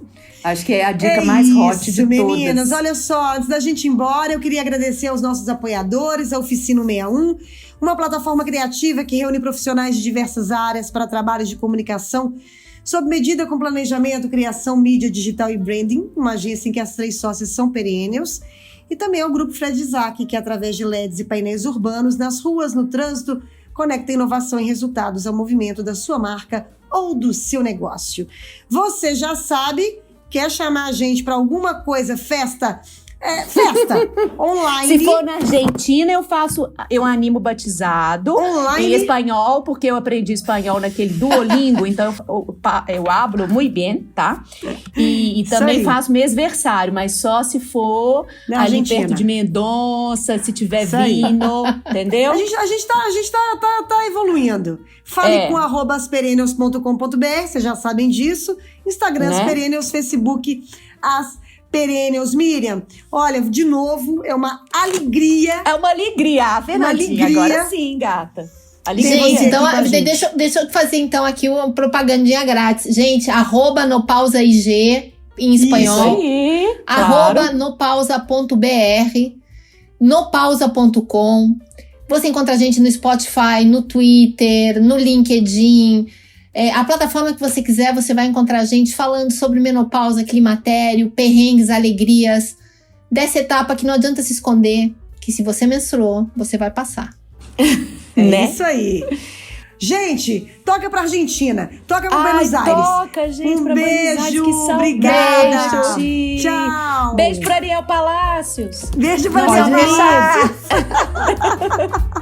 Acho que é a dica mais hot de meninas, todas. olha só, antes da gente ir embora, eu queria agradecer aos nossos apoiadores, a Oficina 61, uma plataforma criativa que reúne profissionais de diversas áreas para trabalhos de comunicação sob medida com planejamento, criação, mídia digital e branding, uma agência em que as 3 sócias são perennials. E também ao Grupo Fred Isaac, que através de LEDs e painéis urbanos, nas ruas, no trânsito, conecta inovação e resultados ao movimento da sua marca ou do seu negócio. Você já sabe, quer chamar a gente para alguma coisa, festa online. Se for na Argentina, eu animo batizado online, em espanhol, porque eu aprendi espanhol naquele Duolingo, então eu hablo muito bem, tá? E também faço mesversário, mas só se for na ali Argentina, perto de Mendonça, se tiver vinho, entendeu? A gente tá evoluindo. Fale com @asperennials.com.br, vocês já sabem disso. Instagram, né? As Perennials, Facebook, As Perennials. Miriam, olha, de novo, é uma alegria. É uma alegria, Fernandinha. Agora sim, gata. Alegria. Gente, então, gente. deixa eu fazer então aqui uma propagandinha grátis. Gente, @nopausaig em espanhol. Isso aí, @nopausa.br, nopausa.com. Você encontra a gente no Spotify, no Twitter, no LinkedIn. A plataforma que você quiser, você vai encontrar a gente falando sobre menopausa, climatério, perrengues, alegrias, dessa etapa que não adianta se esconder, que se você menstruou, você vai passar. É isso aí. Gente, toca pra Argentina, toca pra Buenos Aires. Toca, gente, pra Buenos Aires, beijo, que saudade. obrigada. Beijo. Tchau. Beijo pra Ariel Palácios. Beijo pra Pode Ariel deixar. Palácios.